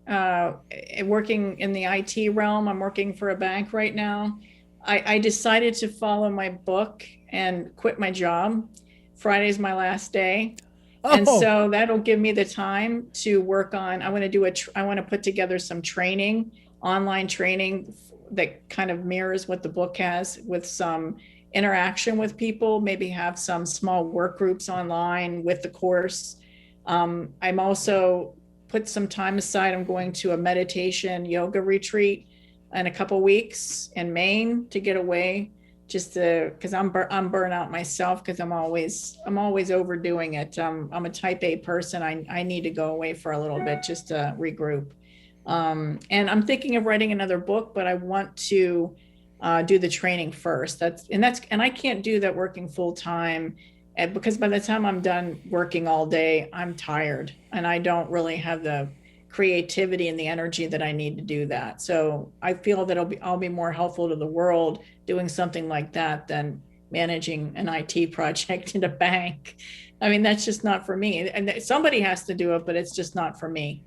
working in the IT realm. I'm working for a bank right now. I decided to follow my book and quit my job. Friday's my last day. And Oh, so that'll give me the time to work on, I want to do I want to put together some training, online training that kind of mirrors what the book has, with some interaction with people, maybe have some small work groups online with the course. I'm also put some time aside. I'm going to a meditation yoga retreat in a couple weeks in Maine to get away, just to, because I'm burnout myself, because I'm always overdoing it. I'm a type A person. I need to go away for a little bit just to regroup. And I'm thinking of writing another book, but I want to do the training first. And I can't do that working full time, because by the time I'm done working all day, I'm tired and I don't really have the creativity and the energy that I need to do that. So I feel that I'll be more helpful to the world doing something like that than managing an IT project in a bank. I mean, that's just not for me. And somebody has to do it, but it's just not for me.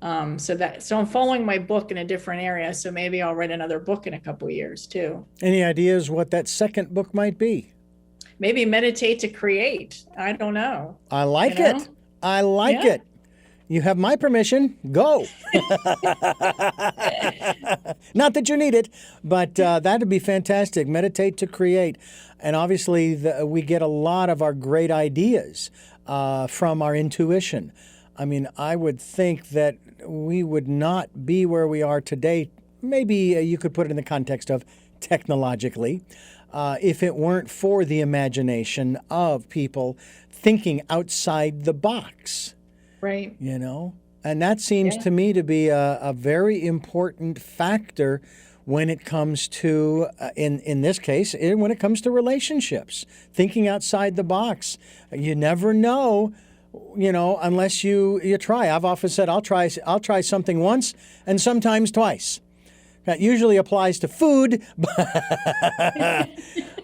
So I'm following my book in a different area. So maybe I'll write another book in a couple of years too. any ideas what that second book might be? Maybe meditate to create. I don't know. I You like know? it. I like Yeah. it. You have my permission. Go. Not that you need it, but that'd be fantastic. Meditate to create. And obviously, we get a lot of our great ideas from our intuition. I mean, I would think that we would not be where we are today. Maybe you could put it in the context of technologically, if it weren't for the imagination of people thinking outside the box, Right. you know? And that seems Yeah. to me to be a very important factor when it comes to, in this case, when it comes to relationships, thinking outside the box. You never know, unless you try. I've often said I'll try something once and sometimes twice. That usually applies to food, but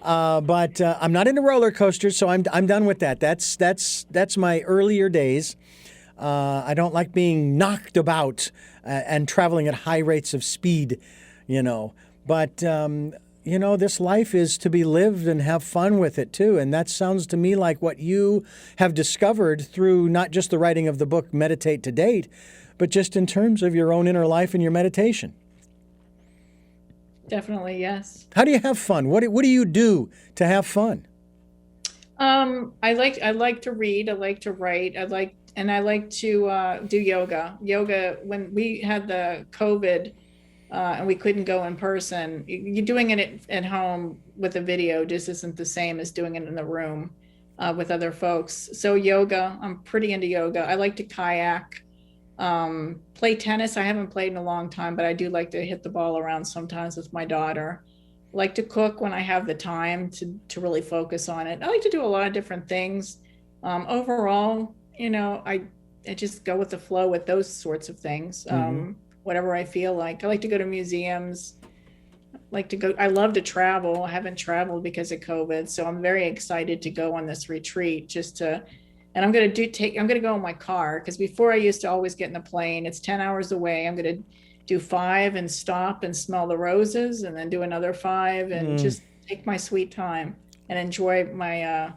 I'm not into roller coasters, so I'm done with that. That's my earlier days. I don't like being knocked about and traveling at high rates of speed, But this life is to be lived and have fun with it too. And that sounds to me like what you have discovered through not just the writing of the book Meditate to Date, but just in terms of your own inner life and your meditation. Definitely. Yes. How do you have fun? What do you do to have fun? I like to read. I like to write. I like to do yoga. Yoga, when we had the COVID, and we couldn't go in person, you're doing it at home with a video just isn't the same as doing it in the room with other folks. So yoga, I'm pretty into yoga. I like to kayak, play tennis. I haven't played in a long time, but I do like to hit the ball around sometimes with my daughter. I like to cook when I have the time to really focus on it. I like to do a lot of different things. Overall, I just go with the flow with those sorts of things. Whatever I feel like. I like to go to museums. I love to travel. I haven't traveled because of COVID, so I'm very excited to go on this retreat and I'm going to go in my car, because before I used to always get in the plane. It's 10 hours away. I'm going to do 5 and stop and smell the roses, and then do another 5 and just take my sweet time and enjoy my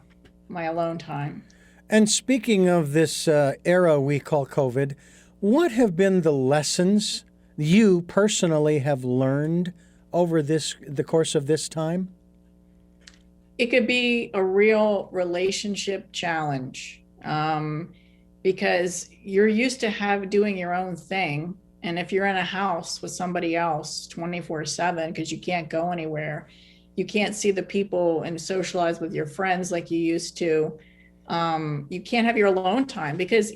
alone time. And speaking of this era we call COVID, what have been the lessons you personally have learned over the course of this time? It could be a real relationship challenge, because you're used to doing your own thing. And if you're in a house with somebody else 24/7, because you can't go anywhere, you can't see the people and socialize with your friends like you used to. You can't have your alone time, because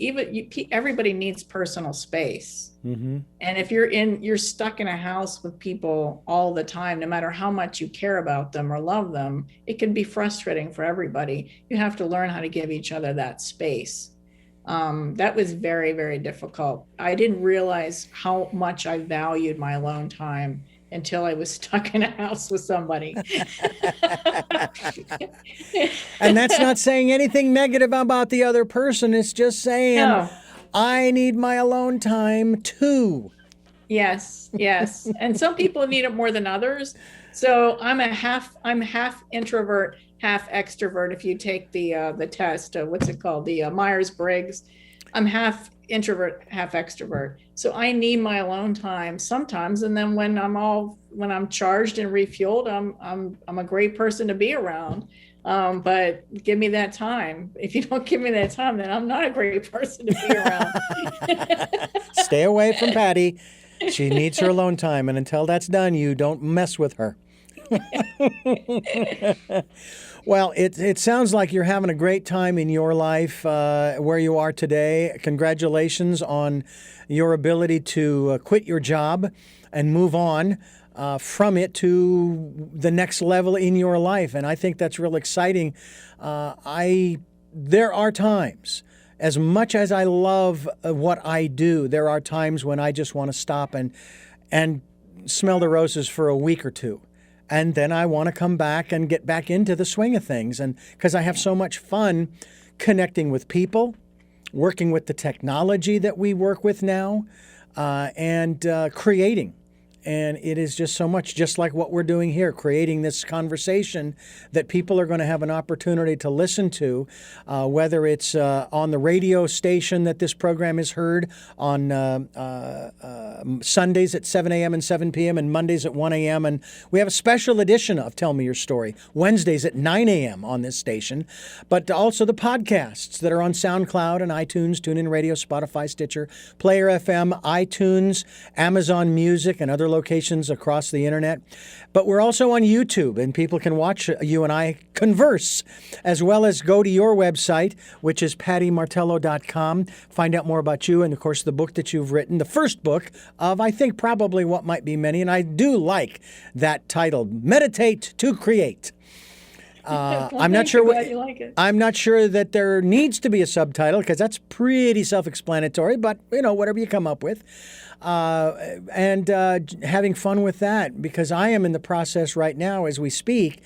everybody needs personal space. And if you're stuck in a house with people all the time, no matter how much you care about them or love them, it can be frustrating for everybody. You have to learn how to give each other that space. That was very, very difficult. I didn't realize how much I valued my alone time until I was stuck in a house with somebody. And that's not saying anything negative about the other person. It's just saying, No. I need my alone time too. Yes, yes. And some people need it more than others. So I'm half introvert, half extrovert. If you take the test, what's it called? The Myers-Briggs. I'm half introvert, half extrovert. So I need my alone time sometimes. And then when I'm charged and refueled, I'm a great person to be around. But give me that time. If you don't give me that time, then I'm not a great person to be around. Stay away from Patty. She needs her alone time, and until that's done, you don't mess with her. Well, it sounds like you're having a great time in your life where you are today. Congratulations on your ability to quit your job and move on from it to the next level in your life. And I think that's real exciting. There are times, as much as I love what I do, there are times when I just want to stop and smell the roses for a week or two. And then I want to come back and get back into the swing of things. And because I have so much fun connecting with people, working with the technology that we work with now, and creating. And it is just so much, just like what we're doing here, creating this conversation that people are going to have an opportunity to listen to, whether it's on the radio station that this program is heard on Sundays at 7 a.m. and 7 p.m. and Mondays at 1 a.m. And we have a special edition of Tell Me Your Story, Wednesdays at 9 a.m. on this station, but also the podcasts that are on SoundCloud and iTunes, TuneIn Radio, Spotify, Stitcher, Player FM, iTunes, Amazon Music, and other locations across the internet. But we're also on YouTube, and people can watch you and I converse, as well as go to your website, which is pattiemartello.com. Find out more about you and, of course, the book that you've written, the first book of, I think, probably what might be many. And I do like that title, Meditate to Create. I'm not sure I'm not sure that there needs to be a subtitle, because that's pretty self-explanatory, but whatever you come up with. And having fun with that, because I am in the process right now as we speak.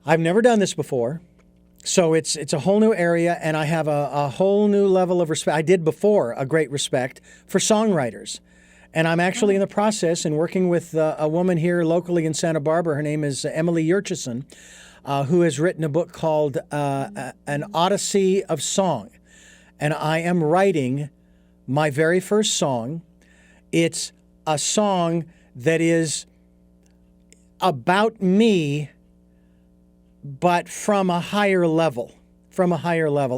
I've never done this before, so it's a whole new area, and I have a whole new level of respect. I did before a great respect for songwriters. And I'm actually in the process and working with a woman here locally in Santa Barbara. Her name is Emily Yurchison, who has written a book called An Odyssey of Song. And I am writing my very first song. It's a song that is about me, but from a higher level.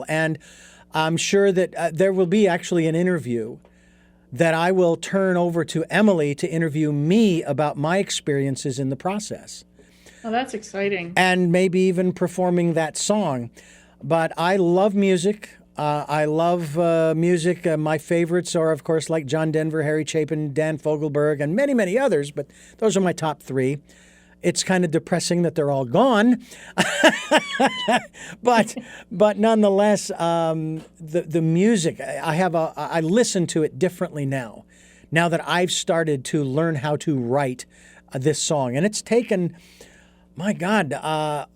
And I'm sure that there will be actually an interview that I will turn over to Emily to interview me about my experiences in the process. Oh, that's exciting. And maybe even performing that song. But I love music. I love music. My favorites are, of course, like John Denver, Harry Chapin, Dan Fogelberg, and many, many others. But those are my top three. It's kind of depressing that they're all gone. but nonetheless, the music, I listen to it differently now that I've started to learn how to write this song. And it's taken, my God,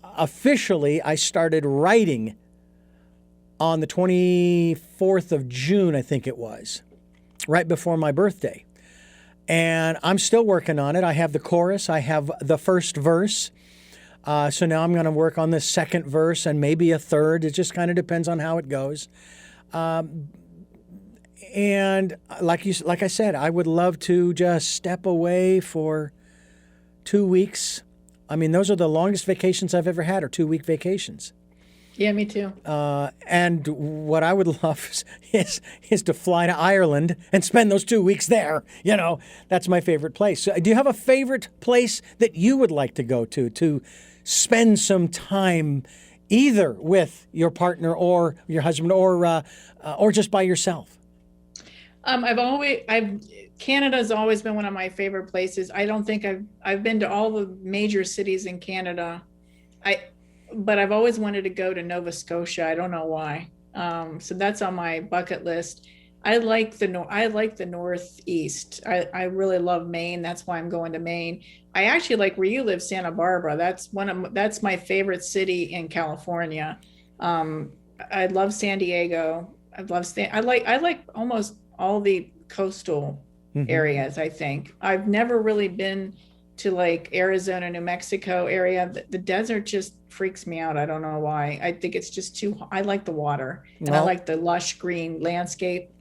officially I started writing on the 24th of June, I think it was, right before my birthday. And I'm still working on it. I have the chorus. I have the first verse. So now I'm going to work on the second verse and maybe a third. It just kind of depends on how it goes. And like I said, I would love to just step away for 2 weeks. I mean, those are the longest vacations I've ever had, are 2-week vacations. Yeah, me too. And what I would love is to fly to Ireland and spend those 2 weeks there. That's my favorite place. So do you have a favorite place that you would like to go to spend some time, either with your partner or your husband, or just by yourself? Canada's always been one of my favorite places. I don't think I've been to all the major cities in Canada. But I've always wanted to go to Nova Scotia. I don't know why. So that's on my bucket list. I like the Northeast. I really love Maine. That's why I'm going to Maine. I actually like where you live, Santa Barbara. That's my favorite city in California. Um, I love San Diego. I like almost all the coastal Hmm. areas, I think. I've never really been to like Arizona, New Mexico area. The desert just freaks me out. I don't know why. I think it's just too, I like the water and I Well, like the lush green landscape.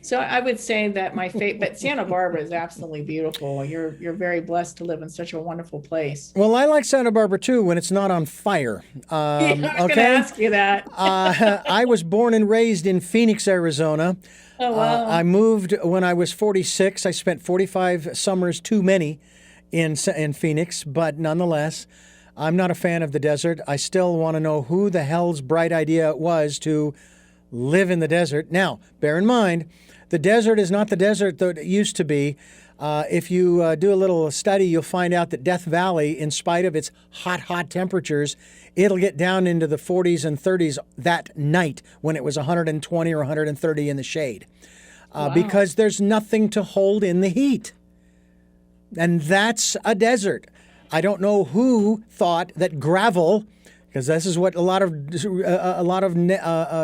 So I would say that my favorite, but Santa Barbara is absolutely beautiful. You're very blessed to live in such a wonderful place. well, I like Santa Barbara too when it's not on fire. Yeah, I was going to Okay. ask you that. I was born and raised in Phoenix, Arizona. Oh, I wow. moved when I was 46. I spent 45 summers too many in Phoenix, but nonetheless, I'm not a fan of the desert. I still want to know who the hell's bright idea it was to live in the desert. Now, bear in mind, the desert is not the desert that it used to be. If you do a little study, you'll find out that Death Valley, in spite of its hot temperatures, it'll get down into the 40s and 30s that night when it was 120 or 130 in the shade, Wow. because there's nothing to hold in the heat. And that's a desert. I don't know who thought that gravel, because this is what a lot of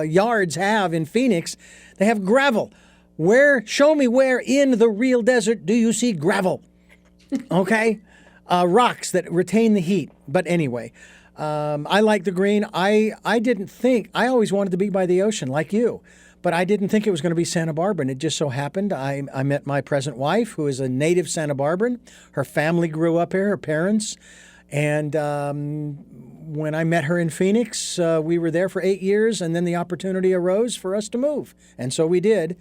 yards have in Phoenix. They have gravel. Where? Show me where in the real desert do you see gravel? Okay, rocks that retain the heat. But anyway, I like the green. I didn't think I always wanted to be by the ocean like you. But I didn't think it was going to be Santa Barbara, and it just so happened I met my present wife, who is a native Santa Barbaran. Her family grew up here, her parents, and when I met her in Phoenix, we were there for 8 years, and then the opportunity arose for us to move, and so we did.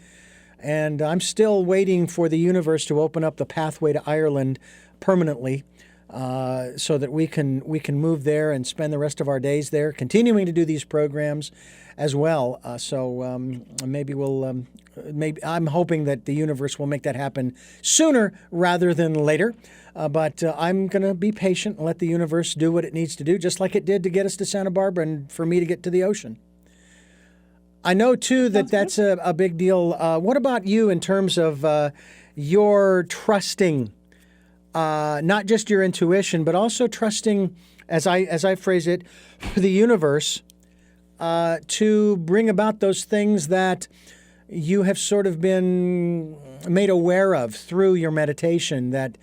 And I'm still waiting for the universe to open up the pathway to Ireland permanently, so that we can move there and spend the rest of our days there, continuing to do these programs as well. So maybe maybe I'm hoping that the universe will make that happen sooner rather than later. But I'm going to be patient and let the universe do what it needs to do, just like it did to get us to Santa Barbara and for me to get to the ocean. I know too that Sounds good. that's a big deal. What about you in terms of your trusting, not just your intuition, but also trusting, as I phrase it, the universe to bring about those things that you have sort of been made aware of through your meditation that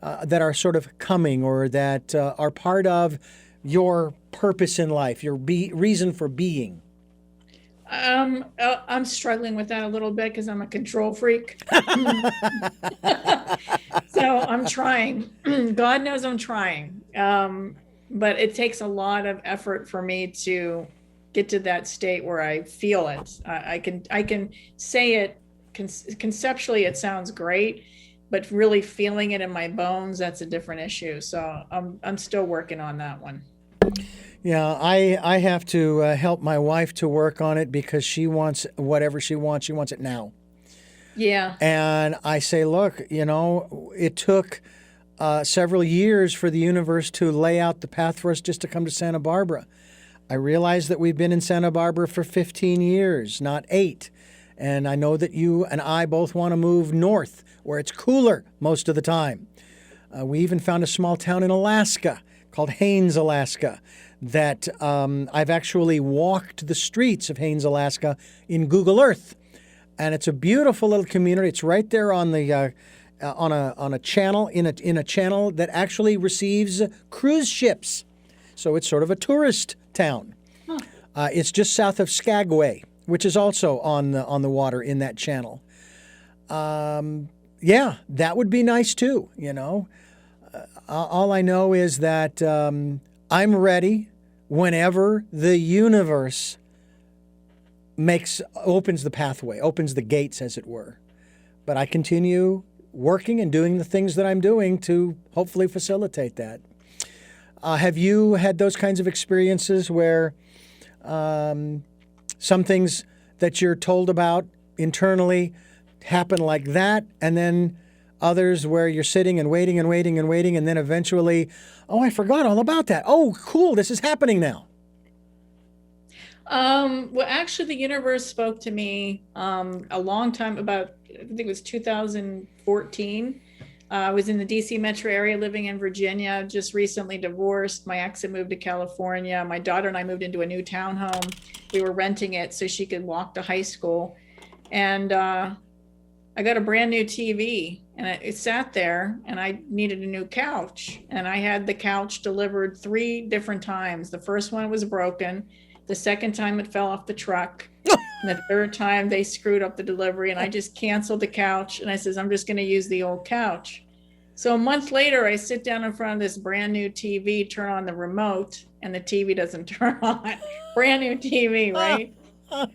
are sort of coming, or that are part of your purpose in life, your reason for being. I'm struggling with that a little bit because I'm a control freak. So I'm trying. God knows I'm trying. But it takes a lot of effort for me to get to that state where I feel it. I can say it conceptually, it sounds great, but really feeling it in my bones, that's a different issue. So I'm still working on that one. Yeah, I have to help my wife to work on it because she wants whatever she wants. She wants it now. Yeah. And I say, look, it took several years for the universe to lay out the path for us just to come to Santa Barbara. I realize that we've been in Santa Barbara for 15 years, not 8. And I know that you and I both want to move north where it's cooler most of the time. We even found a small town in Alaska called Haines, Alaska, that I've actually walked the streets of Haines, Alaska in Google Earth. And it's a beautiful little community. It's right there on the on a channel in a channel that actually receives cruise ships. So it's sort of a tourist town. Huh. It's just south of Skagway, which is also on the water in that channel. Yeah, that would be nice too. All I know is that I'm ready whenever the universe opens the pathway, opens the gates, as it were. But I continue working and doing the things that I'm doing to hopefully facilitate that. Have you had those kinds of experiences where some things that you're told about internally happen like that, and then others where you're sitting and waiting and waiting and waiting, and then eventually, oh, I forgot all about that. Oh, cool, this is happening now. Well, actually, the universe spoke to me a long time about, I think it was 2014. I was in the DC metro area living in Virginia, just recently divorced. My ex had moved to California. My daughter and I moved into a new townhome. We were renting it so she could walk to high school. And I got a brand new TV and it sat there and I needed a new couch. And I had the couch delivered 3 different times. The first one was broken. The second time it fell off the truck. And the third time they screwed up the delivery and I just canceled the couch. And I says, I'm just going to use the old couch. So a month later, I sit down in front of this brand new TV, turn on the remote, and the TV doesn't turn on. Brand new TV, right?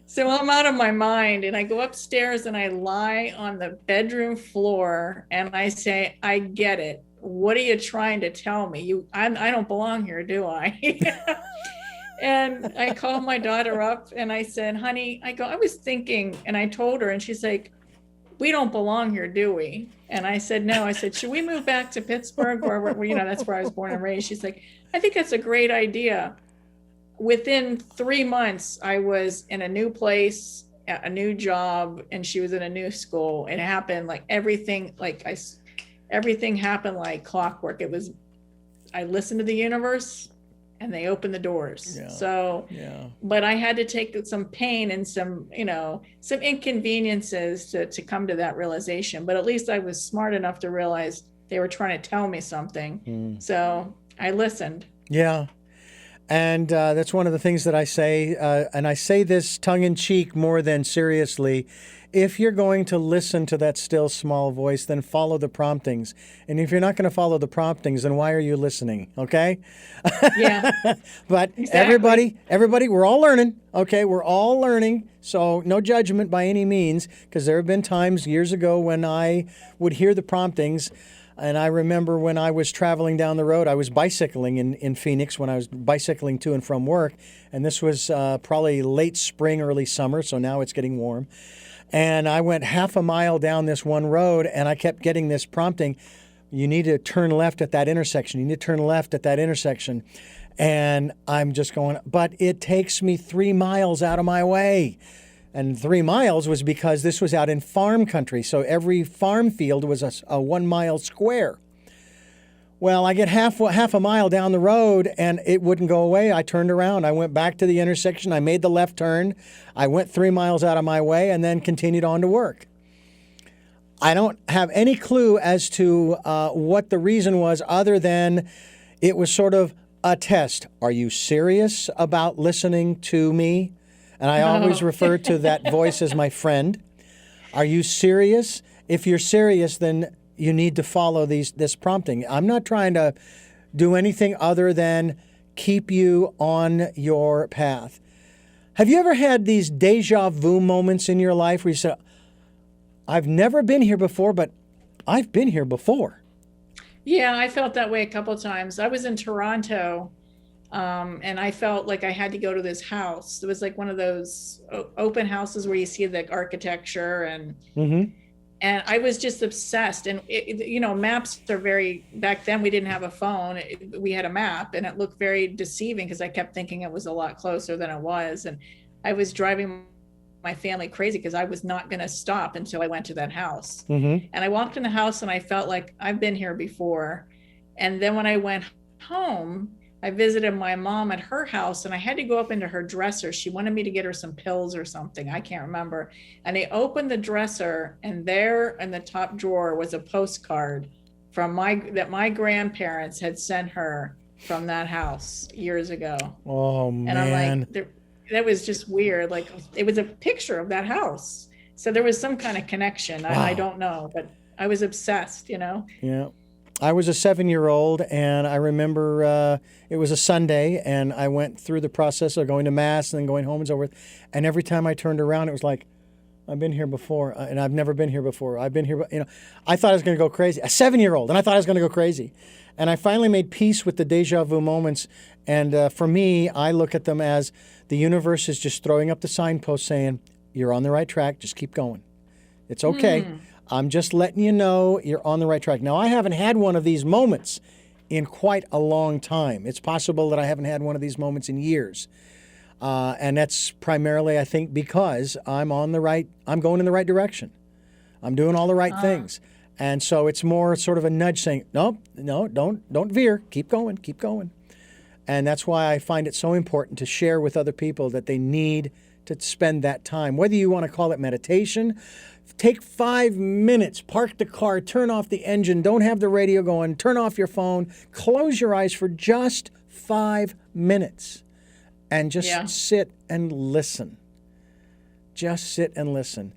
So I'm out of my mind and I go upstairs and I lie on the bedroom floor and I say, I get it. What are you trying to tell me? I don't belong here, do I? And I called my daughter up and I said, honey, I was thinking, and I told her, and she's like, we don't belong here, do we? And I said, no. I said, should we move back to Pittsburgh, where that's where I was born and raised? She's like, I think that's a great idea. Within 3 months, I was in a new place, a new job, and she was in a new school. It happened like everything, everything happened like clockwork. I listened to the universe and they opened the doors. Yeah. So, but I had to take some pain and some inconveniences to come to that realization. But at least I was smart enough to realize they were trying to tell me something. So I listened. Yeah. And that's one of the things that I say, and I say this tongue-in-cheek more than seriously. If you're going to listen to that still small voice, then follow the promptings. And if you're not going to follow the promptings, then why are you listening? Okay? Yeah. But exactly. everybody, we're all learning. Okay? We're all learning. So no judgment by any means, because there have been times years ago when I would hear the promptings. And I remember when I was traveling down the road, I was bicycling in Phoenix when I was bicycling to and from work. And this was probably late spring, early summer, so now it's getting warm. And I went half a mile down this one road, and I kept getting this prompting, you need to turn left at that intersection. You need to turn left at that intersection. And I'm just going, but it takes me 3 miles out of my way. And 3 miles was because this was out in farm country. So every farm field was a 1 mile square. Well, I get half a mile down the road and it wouldn't go away. I turned around. I went back to the intersection. I made the left turn. I went 3 miles out of my way and then continued on to work. I don't have any clue as to what the reason was other than it was sort of a test. Are you serious about listening to me? And I always refer to that voice as my friend. Are you serious? If you're serious, then you need to follow this prompting. I'm not trying to do anything other than keep you on your path. Have you ever had these deja vu moments in your life where you say, I've never been here before, but I've been here before? Yeah, I felt that way a couple of times. I was in Toronto. And I felt like I had to go to this house. It was like one of those open houses where you see the architecture and I was just obsessed. And maps are back then we didn't have a phone. We had a map and it looked very deceiving because I kept thinking it was a lot closer than it was. And I was driving my family crazy because I was not going to stop until I went to that house. And I walked in the house and I felt like I've been here before. And then when I went home, I visited my mom at her house and I had to go up into her dresser. She wanted me to get her some pills or something. I can't remember. And I opened the dresser and there in the top drawer was a postcard that my grandparents had sent her from that house years ago. Oh, man. And I'm like, that was just weird. Like it was a picture of that house. So there was some kind of connection. Wow. I don't know, but I was obsessed, Yeah. I was a 7-year-old, and I remember it was a Sunday, and I went through the process of going to Mass and then going home and so forth. And every time I turned around, it was like, I've been here before, and I've never been here before. I've been here, I thought I was going to go crazy. A 7-year-old, and I thought I was going to go crazy. And I finally made peace with the deja vu moments. And for me, I look at them as the universe is just throwing up the signpost saying, you're on the right track, just keep going. It's okay. I'm just letting you know you're on the right track. Now, I haven't had one of these moments in quite a long time. It's possible that I haven't had one of these moments in years. And that's primarily, I think, because I'm going in the right direction. I'm doing all the right things. And so it's more sort of a nudge saying, no, don't veer. Keep going, keep going. And that's why I find it so important to share with other people that they need to spend that time. Whether you want to call it meditation, take 5 minutes, park the car, turn off the engine, don't have the radio going, turn off your phone, close your eyes for just 5 minutes and just sit and listen. Just sit and listen.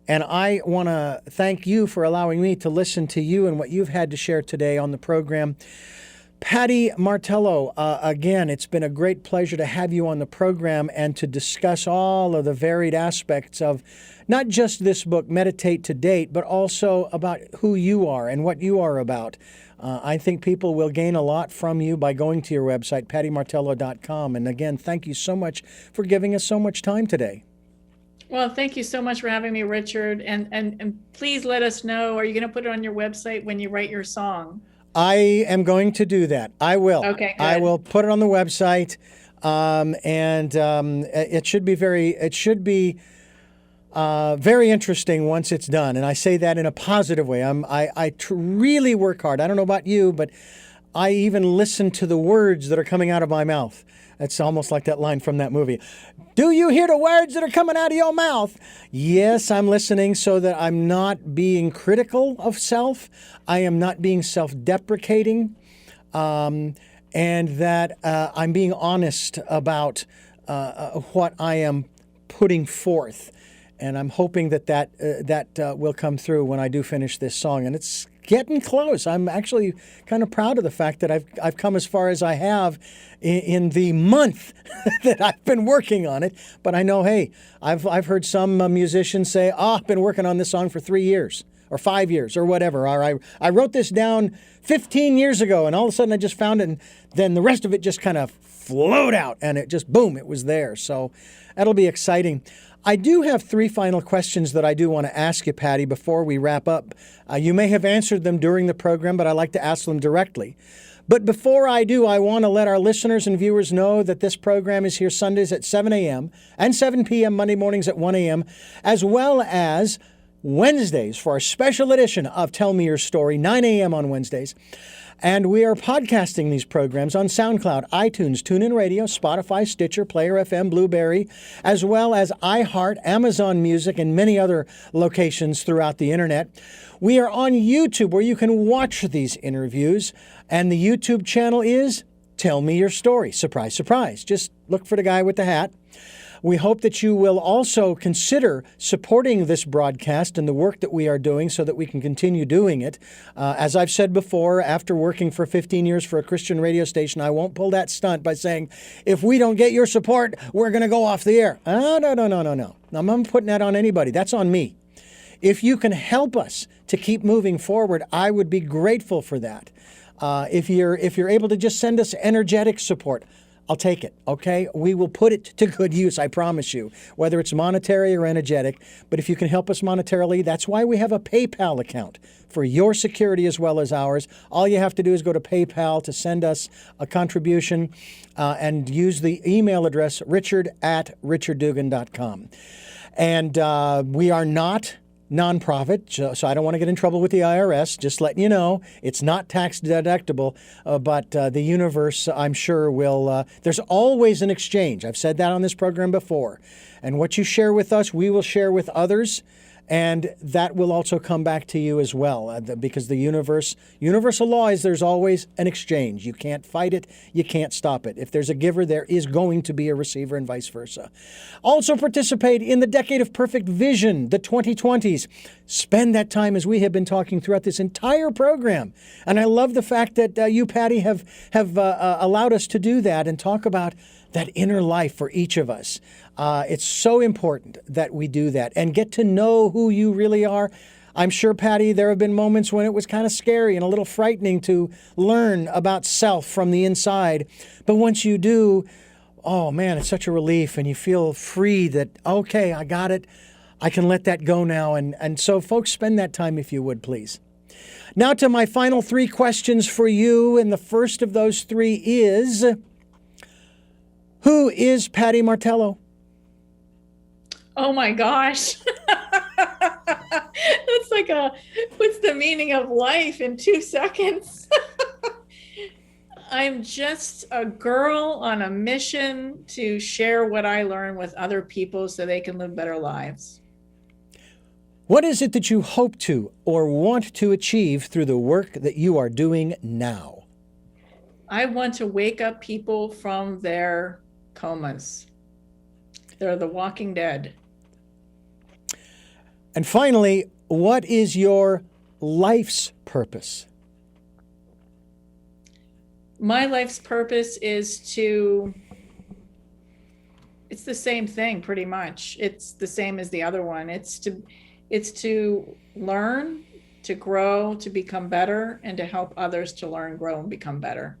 And I want to thank you for allowing me to listen to you and what you've had to share today on the program. Pattie Martello, again, it's been a great pleasure to have you on the program and to discuss all of the varied aspects of not just this book, Meditate to Date, but also about who you are and what you are about. I think people will gain a lot from you by going to your website, pattiemartello.com. And again, thank you so much for giving us so much time today. Well, thank you so much for having me, Richard. And please let us know, are you going to put it on your website when you write your song? I am going to do that. I will. Okay, good. I will put it on the website, it should be very interesting once it's done. And I say that in a positive way. I really work hard. I don't know about you, but I even listen to the words that are coming out of my mouth. It's almost like that line from that movie. Do you hear the words that are coming out of your mouth? Yes, I'm listening so that I'm not being critical of self. I am not being self-deprecating. And that I'm being honest about what I am putting forth. And I'm hoping that will come through when I do finish this song. And it's getting close. I'm actually kind of proud of the fact that I've come as far as I have in the month that I've been working on it. But I know, hey, I've heard some musicians say, I've been working on this song for 3 years or 5 years or whatever. Or I wrote this down 15 years ago and all of a sudden I just found it and then the rest of it just kind of flowed out and it just, boom, it was there. So that'll be exciting. I do have 3 final questions that I do want to ask you, Pattie, before we wrap up. You may have answered them during the program, but I like to ask them directly. But before I do, I want to let our listeners and viewers know that this program is here Sundays at 7 a.m. and 7 p.m., Monday mornings at 1 a.m., as well as Wednesdays for our special edition of Tell Me Your Story, 9 a.m. on Wednesdays. And we are podcasting these programs on SoundCloud, iTunes, TuneIn Radio, Spotify, Stitcher, Player FM, Blueberry, as well as iHeart, Amazon Music, and many other locations throughout the internet. We are on YouTube where you can watch these interviews. And the YouTube channel is Tell Me Your Story. Surprise, surprise. Just look for the guy with the hat. We hope that you will also consider supporting this broadcast and the work that we are doing so that we can continue doing it. As I've said before, after working for 15 years for a Christian radio station, I won't pull that stunt by saying, if we don't get your support, we're going to go off the air. No. I'm not putting that on anybody. That's on me. If you can help us to keep moving forward, I would be grateful for that. If you're able to just send us energetic support, I'll take it, okay? We will put it to good use, I promise you, whether it's monetary or energetic. But if you can help us monetarily, that's why we have a PayPal account for your security as well as ours. All you have to do is go to PayPal to send us a contribution and use the email address richard@richarddugan.com. And we are not nonprofit, so I don't want to get in trouble with the IRS. Just letting you know, it's not tax deductible, but the universe, I'm sure, will. There's always an exchange. I've said that on this program before. And what you share with us, we will share with others. And that will also come back to you as well, because the universal law is there's always an exchange. You can't fight it. You can't stop it. If there's a giver, there is going to be a receiver and vice versa. Also participate in the Decade of Perfect Vision, the 2020s. Spend that time as we have been talking throughout this entire program. And I love the fact that you, Pattie, have allowed us to do that and talk about that inner life for each of us. It's so important that we do that and get to know who you really are. I'm sure, Pattie, there have been moments when it was kind of scary and a little frightening to learn about self from the inside. But once you do, oh man, it's such a relief and you feel free that, okay, I got it. I can let that go now. And so folks, spend that time if you would, please. Now to my final 3 questions for you. And the first of those 3 is, Who is Pattie Martello? Oh my gosh. That's like what's the meaning of life in 2 seconds? I'm just a girl on a mission to share what I learn with other people so they can live better lives. What is it that you hope to or want to achieve through the work that you are doing now? I want to wake up people from their comas. They're the walking dead. And finally, what is your life's purpose? My life's purpose is it's the same thing pretty much. It's the same as the other one. It's to learn, to grow, to become better, and to help others to learn, grow, and become better.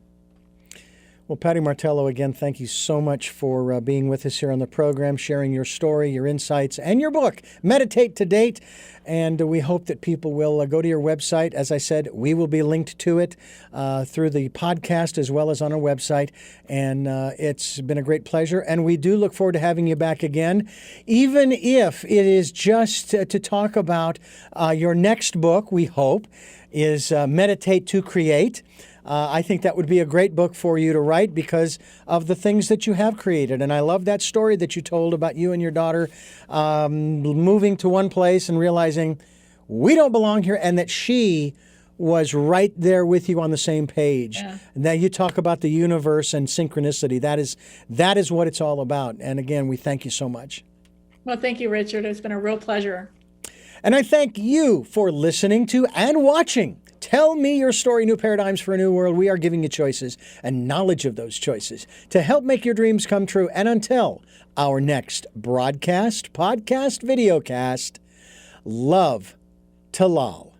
Well, Pattie Martello, again, thank you so much for being with us here on the program, sharing your story, your insights, and your book, Meditate to Date. And we hope that people will go to your website. As I said, we will be linked to it through the podcast as well as on our website. And it's been a great pleasure. And we do look forward to having you back again, even if it is just to talk about your next book, we hope, is Meditate to Create. I think that would be a great book for you to write because of the things that you have created. And I love that story that you told about you and your daughter moving to one place and realizing we don't belong here, and that she was right there with you on the same page. Yeah. Now you talk about the universe and synchronicity. That is what it's all about. And again, we thank you so much. Well, thank you, Richard. It's been a real pleasure. And I thank you for listening to and watching Tell Me Your Story, New Paradigms for a New World. We are giving you choices and knowledge of those choices to help make your dreams come true. And until our next broadcast, podcast, videocast, love to lol.